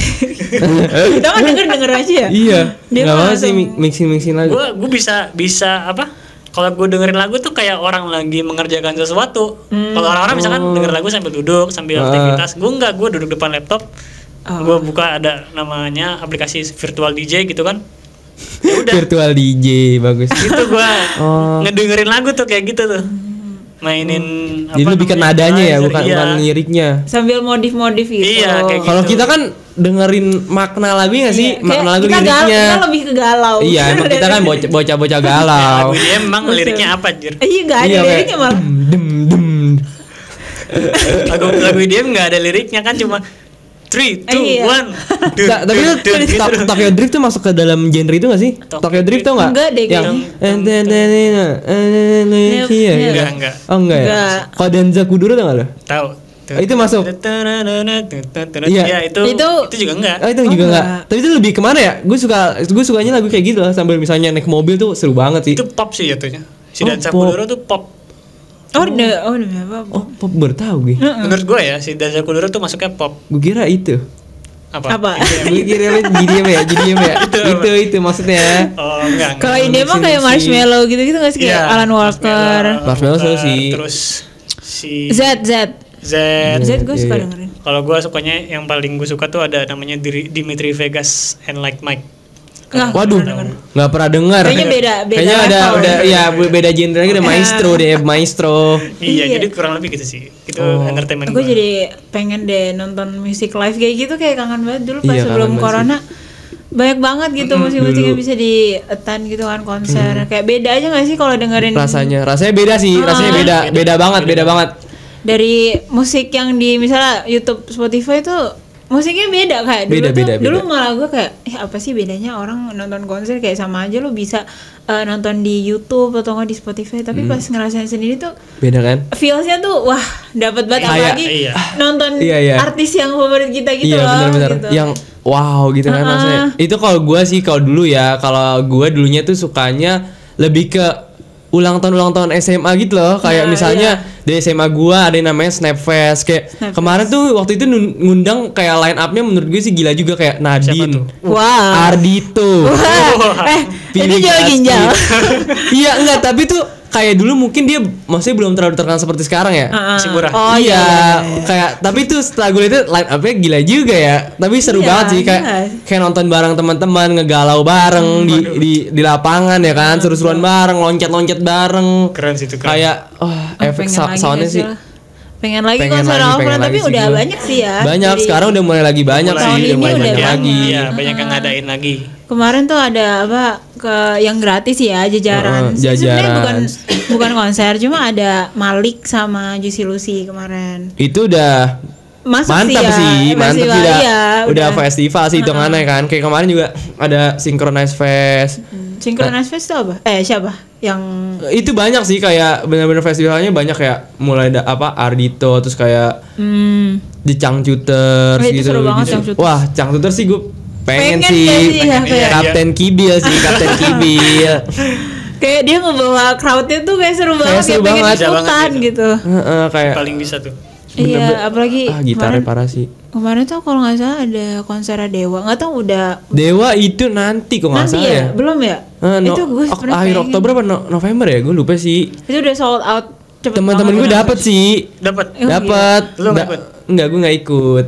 [SPEAKER 1] Udah kan denger aja ya.
[SPEAKER 3] Iya.
[SPEAKER 1] Dia
[SPEAKER 3] Enggak apa sih
[SPEAKER 1] langsung-
[SPEAKER 3] mixing lagu.
[SPEAKER 2] Gue bisa apa? Kalau gue dengerin lagu tuh kayak orang lagi mengerjakan sesuatu. Kalau orang-orang misalkan denger lagu sambil duduk, sambil aktivitas, gue enggak, gue duduk depan laptop, gue buka ada namanya aplikasi virtual DJ gitu kan. Ya udah,
[SPEAKER 3] Virtual DJ bagus.
[SPEAKER 2] itu gue ngedengerin lagu tuh kayak gitu tuh, mainin.
[SPEAKER 3] Jadi lebih ke nadanya ya, bukan
[SPEAKER 2] iya.
[SPEAKER 3] liriknya.
[SPEAKER 1] Sambil modif-modif gitu.
[SPEAKER 2] Iya, kayak
[SPEAKER 3] Kalau
[SPEAKER 2] gitu.
[SPEAKER 3] kita kan dengerin makna lagu nggak sih?
[SPEAKER 1] Iya,
[SPEAKER 3] Makna
[SPEAKER 1] kayak
[SPEAKER 3] lagu
[SPEAKER 1] kita
[SPEAKER 3] liriknya.
[SPEAKER 1] kita lebih ke galau.
[SPEAKER 3] Iya, emang kita kan bocah-bocah galau.
[SPEAKER 2] Lagu dia emang liriknya apa anjir?
[SPEAKER 1] Iya, enggak ada
[SPEAKER 3] Iya, kayak
[SPEAKER 1] liriknya malah.
[SPEAKER 3] dem.
[SPEAKER 2] Lagu dia nggak ada liriknya kan cuma 3, 2,
[SPEAKER 1] Iya.
[SPEAKER 2] 1.
[SPEAKER 3] Tapi itu Tokyo Drift tuh masuk ke dalam genre itu gak sih? Tokyo Drift tau gak?
[SPEAKER 1] Enggak deh,
[SPEAKER 3] Yang
[SPEAKER 1] Iya.
[SPEAKER 2] Enggak.
[SPEAKER 3] Oh enggak ya?
[SPEAKER 1] Enggak.
[SPEAKER 3] Kalau Danza Kuduro tau gak lo?
[SPEAKER 2] Tahu.
[SPEAKER 3] Itu masuk. Iya.
[SPEAKER 2] Iya, itu juga enggak.
[SPEAKER 3] Oh itu juga enggak. Tapi itu lebih kemana ya? Gue sukanya lagu kayak gitu lah. Sambil misalnya naik mobil tuh seru banget sih.
[SPEAKER 2] Itu pop sih jatuhnya. Si
[SPEAKER 3] Oh,
[SPEAKER 2] Danza
[SPEAKER 3] pop.
[SPEAKER 2] Kuduro tuh pop.
[SPEAKER 1] Udah apa?
[SPEAKER 3] Oh pop bertahu gue.
[SPEAKER 2] Menurut gue ya, si Danza Kuduro tuh masuknya pop.
[SPEAKER 3] Gue kira itu.
[SPEAKER 1] Apa?
[SPEAKER 3] Gue kira GDM ya. Itu maksudnya.
[SPEAKER 2] Oh, enggak.
[SPEAKER 1] Kalau ini emang kayak Marshmello gitu-gitu nggak sih kayak
[SPEAKER 2] Iya,
[SPEAKER 1] Alan Walker,
[SPEAKER 3] Marshmello seru sih.
[SPEAKER 2] Terus si
[SPEAKER 1] Z.
[SPEAKER 2] Z.
[SPEAKER 1] Gue suka dengerin.
[SPEAKER 2] Kalau gue sukanya yang paling gue suka tuh ada namanya Dimitri Vegas and Like Mike.
[SPEAKER 1] Nggak,
[SPEAKER 3] Waduh, nggak pernah dengar.
[SPEAKER 1] Kayaknya beda
[SPEAKER 3] Kayaknya
[SPEAKER 1] level.
[SPEAKER 3] udah ya beda genre lagi, udah maestro.
[SPEAKER 2] Iya,
[SPEAKER 1] Iya.
[SPEAKER 2] jadi kurang lebih gitu sih. Itu entertainment
[SPEAKER 1] Gue
[SPEAKER 2] gue.
[SPEAKER 1] jadi pengen deh nonton musik live kayak gitu, kayak kangen banget dulu pas
[SPEAKER 3] Iya,
[SPEAKER 1] sebelum
[SPEAKER 3] kangen banget
[SPEAKER 1] corona. Banyak banget gitu musik-musik yang bisa di attend gitu kan, konser. Kayak beda aja gak sih kalau dengerin
[SPEAKER 3] Rasanya beda sih, rasanya beda banget.
[SPEAKER 1] dari musik yang di misalnya YouTube, Spotify tuh musiknya beda kayak dulu
[SPEAKER 3] Beda.
[SPEAKER 1] dulu malah gue kayak apa sih bedanya orang nonton konser kayak sama aja lo bisa nonton di YouTube atau nggak di Spotify, tapi pas ngerasain sendiri tuh
[SPEAKER 3] Beda kan?
[SPEAKER 1] feelsnya tuh wah dapat banget,
[SPEAKER 3] Kayak-
[SPEAKER 1] apalagi
[SPEAKER 2] iya.
[SPEAKER 1] nonton
[SPEAKER 3] Iya.
[SPEAKER 1] artis yang favorit kita gitu
[SPEAKER 3] Iya
[SPEAKER 1] loh
[SPEAKER 3] benar-benar
[SPEAKER 1] gitu.
[SPEAKER 3] yang wow gitu kan rasanya. Itu kalau gue sih kalau dulu ya, kalau gue dulunya tuh sukanya lebih ke ulang tahun SMA gitu loh, kayak misalnya di SMA gua ada yang namanya Snapfest kayak
[SPEAKER 1] Snapfest.
[SPEAKER 3] kemarin tuh waktu itu ngundang kayak line up-nya menurut gue sih gila juga, kayak Nadine,
[SPEAKER 1] Wow.
[SPEAKER 3] Ardito,
[SPEAKER 1] Wah, itu
[SPEAKER 3] Pilih
[SPEAKER 1] jual ginjal.
[SPEAKER 3] Iya enggak, tapi tuh kayak dulu mungkin dia maksudnya belum terlalu terkenal seperti sekarang ya.
[SPEAKER 2] Masih murah.
[SPEAKER 1] Oh
[SPEAKER 3] iya, kayak tapi tuh setelah gue lihat line up-nya gila juga ya. Tapi seru
[SPEAKER 1] Iya,
[SPEAKER 3] banget sih kayak
[SPEAKER 1] iya.
[SPEAKER 3] kayak nonton bareng teman-teman, ngegalau bareng di lapangan ya kan, seru-seruan bareng, loncat-loncat bareng.
[SPEAKER 2] Keren sih itu keren.
[SPEAKER 3] Kayak efek
[SPEAKER 1] pengen lagi
[SPEAKER 3] soundnya
[SPEAKER 1] nggak
[SPEAKER 3] sih.
[SPEAKER 1] lah. Pengen lagi
[SPEAKER 3] Pengen
[SPEAKER 1] konser
[SPEAKER 3] lagi,
[SPEAKER 1] offline,
[SPEAKER 3] pengen
[SPEAKER 1] tapi
[SPEAKER 3] lagi sih
[SPEAKER 1] udah
[SPEAKER 3] gua.
[SPEAKER 1] banyak sih ya.
[SPEAKER 3] Banyak
[SPEAKER 1] Jadi
[SPEAKER 3] sekarang udah mulai lagi banyak
[SPEAKER 2] Tahun
[SPEAKER 3] sih,
[SPEAKER 1] ini
[SPEAKER 3] udah mulai
[SPEAKER 1] udah
[SPEAKER 3] banyak
[SPEAKER 1] banyak.
[SPEAKER 3] lagi.
[SPEAKER 2] Iya, banyak yang ngadain lagi.
[SPEAKER 1] Kemarin tuh ada apa ke yang gratis ya, jajaran. Sebenarnya
[SPEAKER 3] Jajaran.
[SPEAKER 1] bukan konser, cuma ada Malik sama Juicy Lucy kemarin.
[SPEAKER 3] Itu udah mantap
[SPEAKER 1] ya.
[SPEAKER 3] sih, mantap
[SPEAKER 1] Festival,
[SPEAKER 3] sih
[SPEAKER 1] iya,
[SPEAKER 3] udah festival sih hitungannya kan. Kayak kemarin juga ada Synchronize Fest.
[SPEAKER 1] Synchronize Fest itu apa? Siapa? Yang
[SPEAKER 3] Itu banyak sih kayak bener-bener festivalnya banyak kayak mulai Ardito terus kayak di Changcuters
[SPEAKER 1] itu
[SPEAKER 3] gitu.
[SPEAKER 1] seru banget
[SPEAKER 3] gitu.
[SPEAKER 1] Changcuters.
[SPEAKER 3] Wah, Changcuters sih gue pengen
[SPEAKER 1] Pengen
[SPEAKER 3] sih.
[SPEAKER 1] gak sih, ya, kayak-
[SPEAKER 3] Kapten Kibil sih, Kapten Kibil.
[SPEAKER 1] kayak dia ngebawa crowdnya tuh kayak seru banget,
[SPEAKER 3] seru
[SPEAKER 1] kayak pengen
[SPEAKER 3] banget.
[SPEAKER 2] Bisa banget
[SPEAKER 1] ikutan
[SPEAKER 2] gitu.
[SPEAKER 1] gitu.
[SPEAKER 3] Heeh, kayak
[SPEAKER 2] Paling bisa tuh.
[SPEAKER 1] Iya, apalagi
[SPEAKER 3] gitarnya
[SPEAKER 1] kemarin,
[SPEAKER 3] parah sih.
[SPEAKER 1] kemarin tuh kalau nggak salah ada konser Dewa, nggak tahu udah
[SPEAKER 3] Dewa itu nanti kok nggak
[SPEAKER 1] nanti
[SPEAKER 3] salah
[SPEAKER 1] ya?
[SPEAKER 3] ya.
[SPEAKER 1] Belum ya? Itu gue sebenarnya
[SPEAKER 3] akhir
[SPEAKER 1] pengen.
[SPEAKER 3] Oktober apa November ya? Gue lupa sih.
[SPEAKER 1] Itu udah sold out. Cepet
[SPEAKER 3] Teman-teman
[SPEAKER 1] banget
[SPEAKER 3] gue
[SPEAKER 1] ya.
[SPEAKER 3] dapet sih.
[SPEAKER 2] Dapat.
[SPEAKER 3] Dapat.
[SPEAKER 2] Lu nggak ikut?
[SPEAKER 3] Enggak, gue nggak ikut.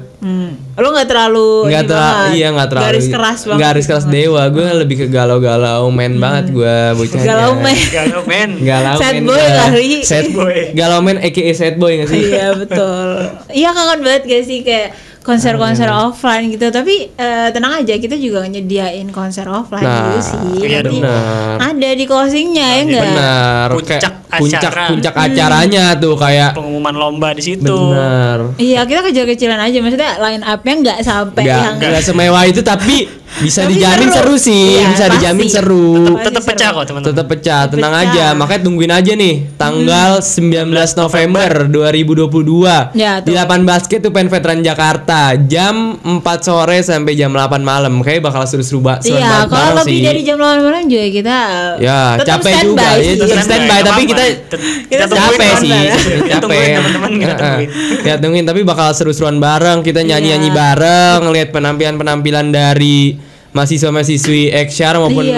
[SPEAKER 1] Lo nggak terlalu
[SPEAKER 3] Nggak
[SPEAKER 1] ini
[SPEAKER 3] terlalu,
[SPEAKER 1] banget.
[SPEAKER 3] iya nggak terlalu.
[SPEAKER 1] Garis keras banget.
[SPEAKER 3] Garis keras Dewa. Gue lebih ke galau-galau main banget gue bocahnya.
[SPEAKER 1] Galau men.
[SPEAKER 2] Galau men.
[SPEAKER 3] Galau
[SPEAKER 1] Sad
[SPEAKER 3] men
[SPEAKER 1] boy
[SPEAKER 3] gua.
[SPEAKER 1] kali.
[SPEAKER 3] Sad
[SPEAKER 2] boy.
[SPEAKER 3] Galau men aka sad boy nggak sih?
[SPEAKER 1] Iya betul. Iya kangen banget gak sih kayak konser-konser offline gitu. Tapi tenang aja, kita juga nyediain konser offline
[SPEAKER 3] Nah,
[SPEAKER 1] dulu sih.
[SPEAKER 2] iya
[SPEAKER 1] Nanti
[SPEAKER 3] benar.
[SPEAKER 1] ada di closingnya ya enggak?
[SPEAKER 3] Benar.
[SPEAKER 2] Puncak
[SPEAKER 3] Kayak
[SPEAKER 2] acara.
[SPEAKER 3] puncak acaranya tuh kayak
[SPEAKER 2] Pengumuman lomba di situ.
[SPEAKER 3] benar.
[SPEAKER 1] Iya kita kecil-kecilan aja, maksudnya line up-nya nggak sampai yang
[SPEAKER 3] Nggak semewah itu tapi bisa
[SPEAKER 1] Tapi
[SPEAKER 3] dijamin seru sih,
[SPEAKER 1] Iya,
[SPEAKER 3] bisa
[SPEAKER 1] pasti.
[SPEAKER 3] dijamin seru.
[SPEAKER 2] Tetap pecah kok teman-teman.
[SPEAKER 3] Tetap pecah, tenang
[SPEAKER 1] Pecah.
[SPEAKER 3] aja. Makanya tungguin aja nih tanggal 19 November 2022
[SPEAKER 1] Ya, tuh.
[SPEAKER 3] di Lapangan Basket UPN Veteran Jakarta jam 4 sore sampai jam 8 malam. Kayak bakal seru-seru
[SPEAKER 1] Iya,
[SPEAKER 3] banget
[SPEAKER 1] kalau
[SPEAKER 3] bareng
[SPEAKER 1] lebih
[SPEAKER 3] sih.
[SPEAKER 1] dari jam 8 malam juga kita
[SPEAKER 3] Ya,
[SPEAKER 1] tetap
[SPEAKER 3] capek
[SPEAKER 1] standby
[SPEAKER 3] juga ya,
[SPEAKER 1] sih.
[SPEAKER 3] tetap standby,
[SPEAKER 2] Nggak
[SPEAKER 3] tapi
[SPEAKER 2] apa-apa.
[SPEAKER 3] kita
[SPEAKER 2] Kita tungguin
[SPEAKER 3] capek
[SPEAKER 2] teman.
[SPEAKER 3] sih,
[SPEAKER 2] Kita
[SPEAKER 3] capek.
[SPEAKER 2] tungguin teman-teman, kita tungguin.
[SPEAKER 3] Ya tungguin, tapi bakal seru-seruan bareng. Kita nyanyi-nyanyi
[SPEAKER 1] Iya.
[SPEAKER 3] bareng, ngeliat penampilan-penampilan dari mahasiswa-mahasiswi Eksyar maupun
[SPEAKER 1] Iya.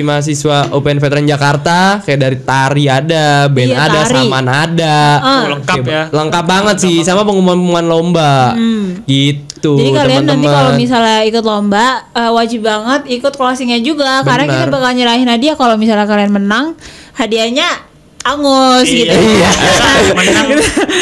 [SPEAKER 3] mahasiswa UPN Veteran Jakarta. Kayak dari tari ada, band
[SPEAKER 1] Iya,
[SPEAKER 3] ada,
[SPEAKER 1] tari.
[SPEAKER 3] saman ada.
[SPEAKER 2] Lengkap
[SPEAKER 3] Kayak
[SPEAKER 2] ya.
[SPEAKER 3] Lengkap banget sih, sama pengumuman-pengumuman lomba. Gitu,
[SPEAKER 1] Jadi kalian nanti kalau
[SPEAKER 3] teman-teman.
[SPEAKER 1] misalnya ikut lomba wajib banget ikut closingnya juga, karena kita
[SPEAKER 3] Benar.
[SPEAKER 1] bakal nyerahin hadiah kalau misalnya kalian menang. Hadiahnya angus gitu.
[SPEAKER 3] Iya.
[SPEAKER 2] Menang.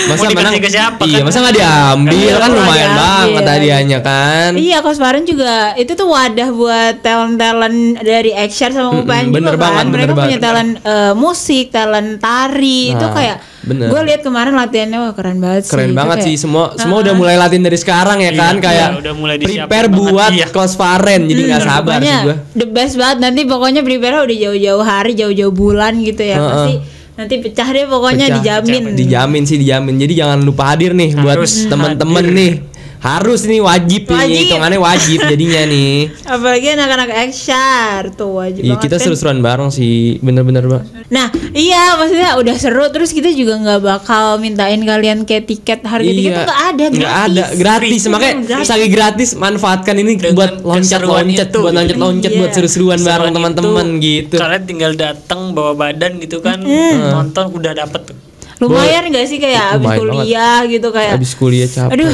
[SPEAKER 3] Masa
[SPEAKER 2] Mau
[SPEAKER 3] menang
[SPEAKER 2] dikasih ke siapa
[SPEAKER 3] iya,
[SPEAKER 2] kan?
[SPEAKER 3] masa nggak diambil
[SPEAKER 1] Iya,
[SPEAKER 3] kan
[SPEAKER 1] nggak
[SPEAKER 3] lumayan
[SPEAKER 1] diambil.
[SPEAKER 3] banget hadiahnya kan.
[SPEAKER 1] Iya, Kosparan juga itu tuh wadah buat talent-talent dari Eksyar sama UPN juga
[SPEAKER 3] bener
[SPEAKER 1] kan.
[SPEAKER 3] banget,
[SPEAKER 1] Mereka
[SPEAKER 3] bener
[SPEAKER 1] punya
[SPEAKER 3] banget.
[SPEAKER 1] talent musik, talent tari. Itu
[SPEAKER 3] Nah,
[SPEAKER 1] kayak
[SPEAKER 3] bener.
[SPEAKER 1] gue lihat kemarin latihannya wah keren banget sih.
[SPEAKER 3] Keren
[SPEAKER 1] Itu
[SPEAKER 3] banget
[SPEAKER 1] kayak-
[SPEAKER 3] sih, semua udah mulai latihan dari sekarang ya kan, kayak
[SPEAKER 2] udah mulai disiapin
[SPEAKER 3] prepare
[SPEAKER 2] banget,
[SPEAKER 3] buat
[SPEAKER 2] iya.
[SPEAKER 3] kelas Faren, jadi nggak sabar sih
[SPEAKER 1] Pokoknya
[SPEAKER 3] gua.
[SPEAKER 1] the best banget, nanti pokoknya prepare udah jauh-jauh hari, jauh-jauh bulan gitu ya. Pasti nanti pecah deh pokoknya,
[SPEAKER 3] Pecah,
[SPEAKER 1] dijamin.
[SPEAKER 3] Dijamin sih, dijamin. Jadi jangan lupa hadir nih buat
[SPEAKER 2] Harus
[SPEAKER 3] temen-temen
[SPEAKER 2] hadir.
[SPEAKER 3] nih. Harus nih, wajib nih,
[SPEAKER 1] Wajib.
[SPEAKER 3] hitungannya wajib jadinya nih.
[SPEAKER 1] Apalagi anak-anak Eksyar tuh wajib
[SPEAKER 3] Iya,
[SPEAKER 1] banget
[SPEAKER 3] kita
[SPEAKER 1] kan.
[SPEAKER 3] seru-seruan bareng sih, bener-bener bang.
[SPEAKER 1] Nah iya maksudnya udah seru, terus kita juga nggak bakal mintain kalian kayak tiket, harga tiket tuh nggak ada,
[SPEAKER 3] Nggak ada, gratis.
[SPEAKER 1] Free.
[SPEAKER 3] Makanya
[SPEAKER 1] Gratis.
[SPEAKER 3] lagi gratis, manfaatkan ini
[SPEAKER 2] Dengan
[SPEAKER 3] buat
[SPEAKER 2] keseruan
[SPEAKER 3] loncat-loncat,
[SPEAKER 2] itu.
[SPEAKER 3] buat loncat-loncat,
[SPEAKER 1] Iya.
[SPEAKER 3] buat seru-seruan bareng
[SPEAKER 2] Seruan
[SPEAKER 3] teman-teman
[SPEAKER 2] itu,
[SPEAKER 3] gitu.
[SPEAKER 2] Kalian tinggal datang bawa badan gitu kan, nonton udah dapet tuh.
[SPEAKER 1] Lumayan nggak sih kayak abis
[SPEAKER 3] Lumayan
[SPEAKER 1] kuliah gitu kayak.
[SPEAKER 3] Habis kuliah capek.
[SPEAKER 1] Aduh,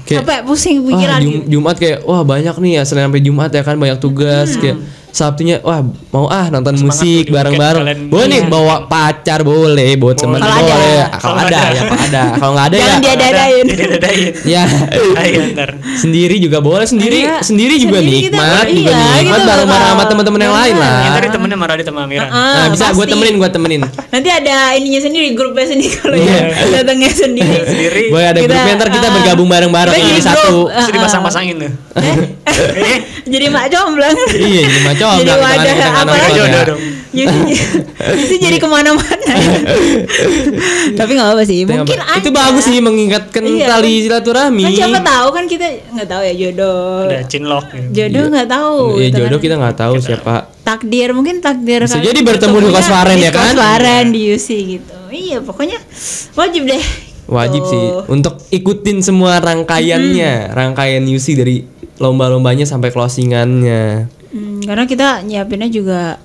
[SPEAKER 3] Kayak,
[SPEAKER 1] capek pusing
[SPEAKER 3] wah,
[SPEAKER 1] pikiran gitu.
[SPEAKER 3] Jumat kayak wah banyak nih ya, Senin sampai Jumat ya kan banyak tugas. Kayak Sabtunya wah mau nonton musik
[SPEAKER 2] tuh di
[SPEAKER 3] bareng-bareng.
[SPEAKER 2] weekend kalian.
[SPEAKER 3] Boleh nih
[SPEAKER 1] Iya.
[SPEAKER 3] bawa pacar, boleh bawa temen
[SPEAKER 1] Kalau ada.
[SPEAKER 3] boleh. Kalau
[SPEAKER 2] Kalau
[SPEAKER 3] ada
[SPEAKER 2] ada.
[SPEAKER 3] ya, kalau ada. Kalau nggak ada ya
[SPEAKER 1] Jangan diadain.
[SPEAKER 2] Jadi dadain.
[SPEAKER 3] ya
[SPEAKER 2] Ayo ntar.
[SPEAKER 3] sendiri juga boleh, sendiri
[SPEAKER 1] Iya.
[SPEAKER 3] sendiri juga
[SPEAKER 1] Sendiri kita
[SPEAKER 3] nikmat,
[SPEAKER 1] boleh,
[SPEAKER 3] juga
[SPEAKER 1] iya,
[SPEAKER 3] nikmat
[SPEAKER 1] kita
[SPEAKER 3] bareng-bareng sama
[SPEAKER 1] bakal-
[SPEAKER 3] teman-teman yang lain lah.
[SPEAKER 2] Ya, tadi temennya marah di sama Amiran.
[SPEAKER 3] Nah, bisa gue
[SPEAKER 1] pasti.
[SPEAKER 3] temenin.
[SPEAKER 1] Nanti ada ininya sendiri, grupnya sendiri kalau
[SPEAKER 3] Iya.
[SPEAKER 1] ya datangnya sendiri.
[SPEAKER 2] Sendiri.
[SPEAKER 3] Boleh ada
[SPEAKER 1] Kita,
[SPEAKER 3] grupnya, ntar kita bergabung bareng-bareng
[SPEAKER 1] kita
[SPEAKER 3] jadi
[SPEAKER 1] jadi
[SPEAKER 3] satu.
[SPEAKER 1] grup.
[SPEAKER 2] Terus dipasang-pasangin tuh.
[SPEAKER 1] Jadi mak comblang.
[SPEAKER 3] Iya, jadi macam
[SPEAKER 1] Jadi wadah apa
[SPEAKER 2] Jodoh dong.
[SPEAKER 1] Jadi jadi kemana-mana. Tapi nggak apa sih, mungkin
[SPEAKER 3] itu
[SPEAKER 1] aja.
[SPEAKER 3] bagus sih, mengingatkan
[SPEAKER 1] Iya.
[SPEAKER 3] tali silaturahmi.
[SPEAKER 1] Kan siapa tahu kan, kita nggak tahu ya jodoh.
[SPEAKER 2] Udah cinlok gitu.
[SPEAKER 1] Jodoh nggak tahu.
[SPEAKER 3] Iya,
[SPEAKER 1] gitu
[SPEAKER 3] jodoh
[SPEAKER 1] kan.
[SPEAKER 3] kita nggak tahu siapa.
[SPEAKER 1] Takdir, mungkin takdir.
[SPEAKER 3] Bisa
[SPEAKER 1] kalian
[SPEAKER 3] jadi bertemu di
[SPEAKER 1] ketemunya
[SPEAKER 3] Kosvaren ya kan?
[SPEAKER 1] Di Kosvaren di UC gitu. Iya, pokoknya wajib deh.
[SPEAKER 3] Wajib
[SPEAKER 1] Tuh.
[SPEAKER 3] sih untuk ikutin semua rangkaiannya, rangkaian UC dari lomba-lombanya sampai closingannya.
[SPEAKER 1] Karena kita nyiapinnya juga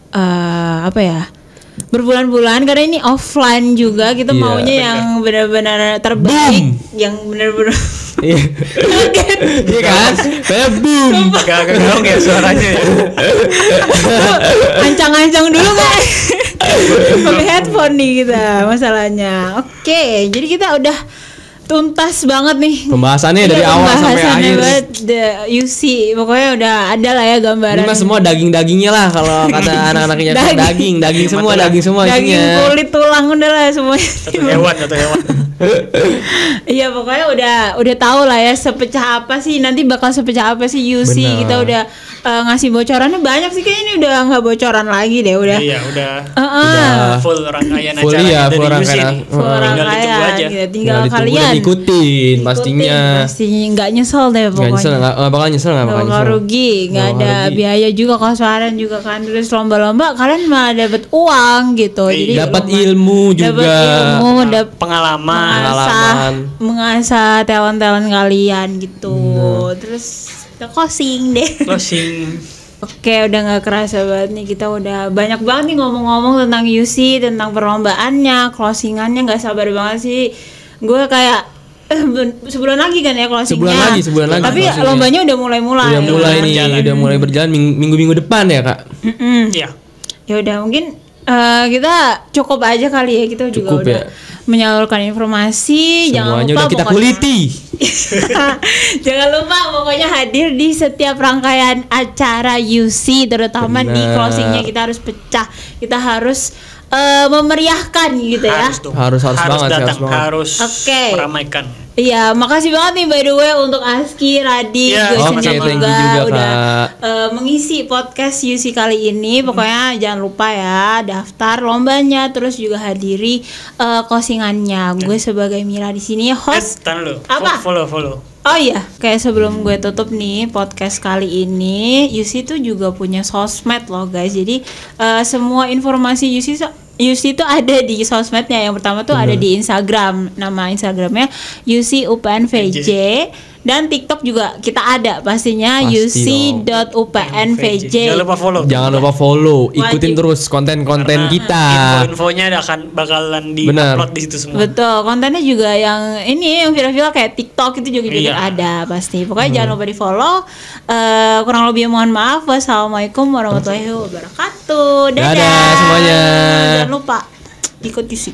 [SPEAKER 1] apa ya? Berbulan-bulan, karena ini offline juga, kita
[SPEAKER 3] Iya,
[SPEAKER 1] maunya yang benar-benar terbaik, yang benar-benar
[SPEAKER 3] Iya. Iya kan? Saya boom.
[SPEAKER 2] Gak dong ya suaranya ya.
[SPEAKER 1] ancang-ancang dulu kan. Pakai headphone nih kita masalahnya. Oke, jadi kita udah tuntas banget nih.
[SPEAKER 3] Pembahasannya dari
[SPEAKER 1] Iya,
[SPEAKER 3] awal sampai
[SPEAKER 1] pembahasannya
[SPEAKER 3] akhir.
[SPEAKER 1] buat the UC, pokoknya udah ada lah ya gambaran.
[SPEAKER 3] Ini mah semua daging-dagingnya lah kalau kata anak-anaknya
[SPEAKER 1] Daging.
[SPEAKER 3] daging semua
[SPEAKER 1] daging
[SPEAKER 3] isinya.
[SPEAKER 1] kulit tulang udah lah semuanya.
[SPEAKER 2] Satu hewan.
[SPEAKER 1] Iya pokoknya udah tahu lah ya sepecah apa sih nanti bakal sepecah apa sih UC.
[SPEAKER 3] Benar.
[SPEAKER 1] Kita udah ngasih bocorannya banyak sih, kayaknya ini udah nggak bocoran lagi deh udah.
[SPEAKER 2] Iya, udah
[SPEAKER 3] Udah
[SPEAKER 2] full rangkaian
[SPEAKER 3] full,
[SPEAKER 2] acara
[SPEAKER 3] iya,
[SPEAKER 2] dari
[SPEAKER 3] full
[SPEAKER 2] UC
[SPEAKER 3] rangkaian.
[SPEAKER 2] nih.
[SPEAKER 1] Full
[SPEAKER 2] Tinggal ditunggu
[SPEAKER 1] rangkaian
[SPEAKER 2] aja.
[SPEAKER 1] gitu. Tinggal
[SPEAKER 3] Tinggal ditunggu
[SPEAKER 1] kalian
[SPEAKER 3] dan ikutin pastinya.
[SPEAKER 1] pasti nggak nyesel deh
[SPEAKER 3] Nggak
[SPEAKER 1] pokoknya.
[SPEAKER 3] nyesel, nggak bakal nyesel, nggak bakal
[SPEAKER 1] Nggak bakal
[SPEAKER 3] nyesel.
[SPEAKER 1] rugi, nggak
[SPEAKER 3] Nggak
[SPEAKER 1] ada
[SPEAKER 3] bakal rugi.
[SPEAKER 1] biaya juga kos-kosan juga kan. Terus lomba-lomba kalian malah dapet uang gitu. Jadi
[SPEAKER 3] Dapat
[SPEAKER 1] lomba-
[SPEAKER 3] ilmu
[SPEAKER 1] dapet
[SPEAKER 3] juga.
[SPEAKER 1] ilmu, dapet
[SPEAKER 2] Pengalaman.
[SPEAKER 1] mengasah talent-talent kalian gitu. Terus kita closing deh.
[SPEAKER 2] Closing.
[SPEAKER 1] Oke, udah nggak kerasa banget nih, kita udah banyak banget nih ngomong-ngomong tentang UC, tentang perlombaannya, closingannya. Nggak sabar banget sih. Gue kayak sebulan lagi kan ya closingnya.
[SPEAKER 3] Sebulan lagi
[SPEAKER 1] Tapi
[SPEAKER 3] closingnya.
[SPEAKER 1] lombanya udah mulai.
[SPEAKER 3] Udah mulai nih,
[SPEAKER 2] berjalan.
[SPEAKER 3] udah mulai berjalan minggu-minggu depan ya kak.
[SPEAKER 2] Iya.
[SPEAKER 1] Ya udah mungkin kita cukup aja kali ya, kita juga
[SPEAKER 3] Cukup
[SPEAKER 1] udah
[SPEAKER 3] ya.
[SPEAKER 1] menyalurkan informasi. Jangan
[SPEAKER 3] Semuanya
[SPEAKER 1] lupa
[SPEAKER 3] udah kita
[SPEAKER 1] pokoknya-
[SPEAKER 3] kuliti.
[SPEAKER 1] Jangan lupa pokoknya hadir di setiap rangkaian acara UC, terutama di
[SPEAKER 3] Benar.
[SPEAKER 1] closingnya kita harus pecah, kita harus memeriahkan gitu ya.
[SPEAKER 2] Harus dong.
[SPEAKER 3] Harus banget,
[SPEAKER 2] datang,
[SPEAKER 3] harus banget.
[SPEAKER 2] harus
[SPEAKER 1] Oke.
[SPEAKER 2] meramaikan.
[SPEAKER 1] Iya, makasih banget nih by the way untuk Aski, Radi,
[SPEAKER 2] Iya,
[SPEAKER 1] gue
[SPEAKER 3] oke,
[SPEAKER 1] juga,
[SPEAKER 3] thank you juga,
[SPEAKER 1] udah
[SPEAKER 3] Kak.
[SPEAKER 1] mengisi podcast UC kali ini. Pokoknya jangan lupa ya daftar lombanya, terus juga hadiri closingannya. Gue sebagai Mira di sini host.
[SPEAKER 2] Tahan dulu.
[SPEAKER 1] Apa?
[SPEAKER 2] Follow.
[SPEAKER 1] Oh iya, kayak sebelum gue tutup nih podcast kali ini, UC tuh juga punya sosmed loh guys. Jadi semua informasi UC itu ada di sosmednya. Yang pertama tuh ada di Instagram, nama Instagramnya UC UPNVJ. Dan TikTok juga kita ada pastinya,
[SPEAKER 3] Pasti
[SPEAKER 1] UC.UPNVJ.
[SPEAKER 2] Jangan lupa follow.
[SPEAKER 3] Jangan lupa follow, ikutin
[SPEAKER 1] Wajib.
[SPEAKER 3] terus konten-konten
[SPEAKER 2] Karena
[SPEAKER 3] kita.
[SPEAKER 2] Info-infonya bakalan
[SPEAKER 3] Benar.
[SPEAKER 2] di-upload di situ semua.
[SPEAKER 1] Betul, kontennya juga yang ini yang viral-viral kayak TikTok itu juga
[SPEAKER 2] Iya.
[SPEAKER 1] ada pasti. Pokoknya jangan lupa di follow. Kurang lebih mohon maaf. Wassalamualaikum warahmatullahi wabarakatuh. Dadah,
[SPEAKER 3] Dadah semuanya.
[SPEAKER 1] Jangan lupa ikut UC.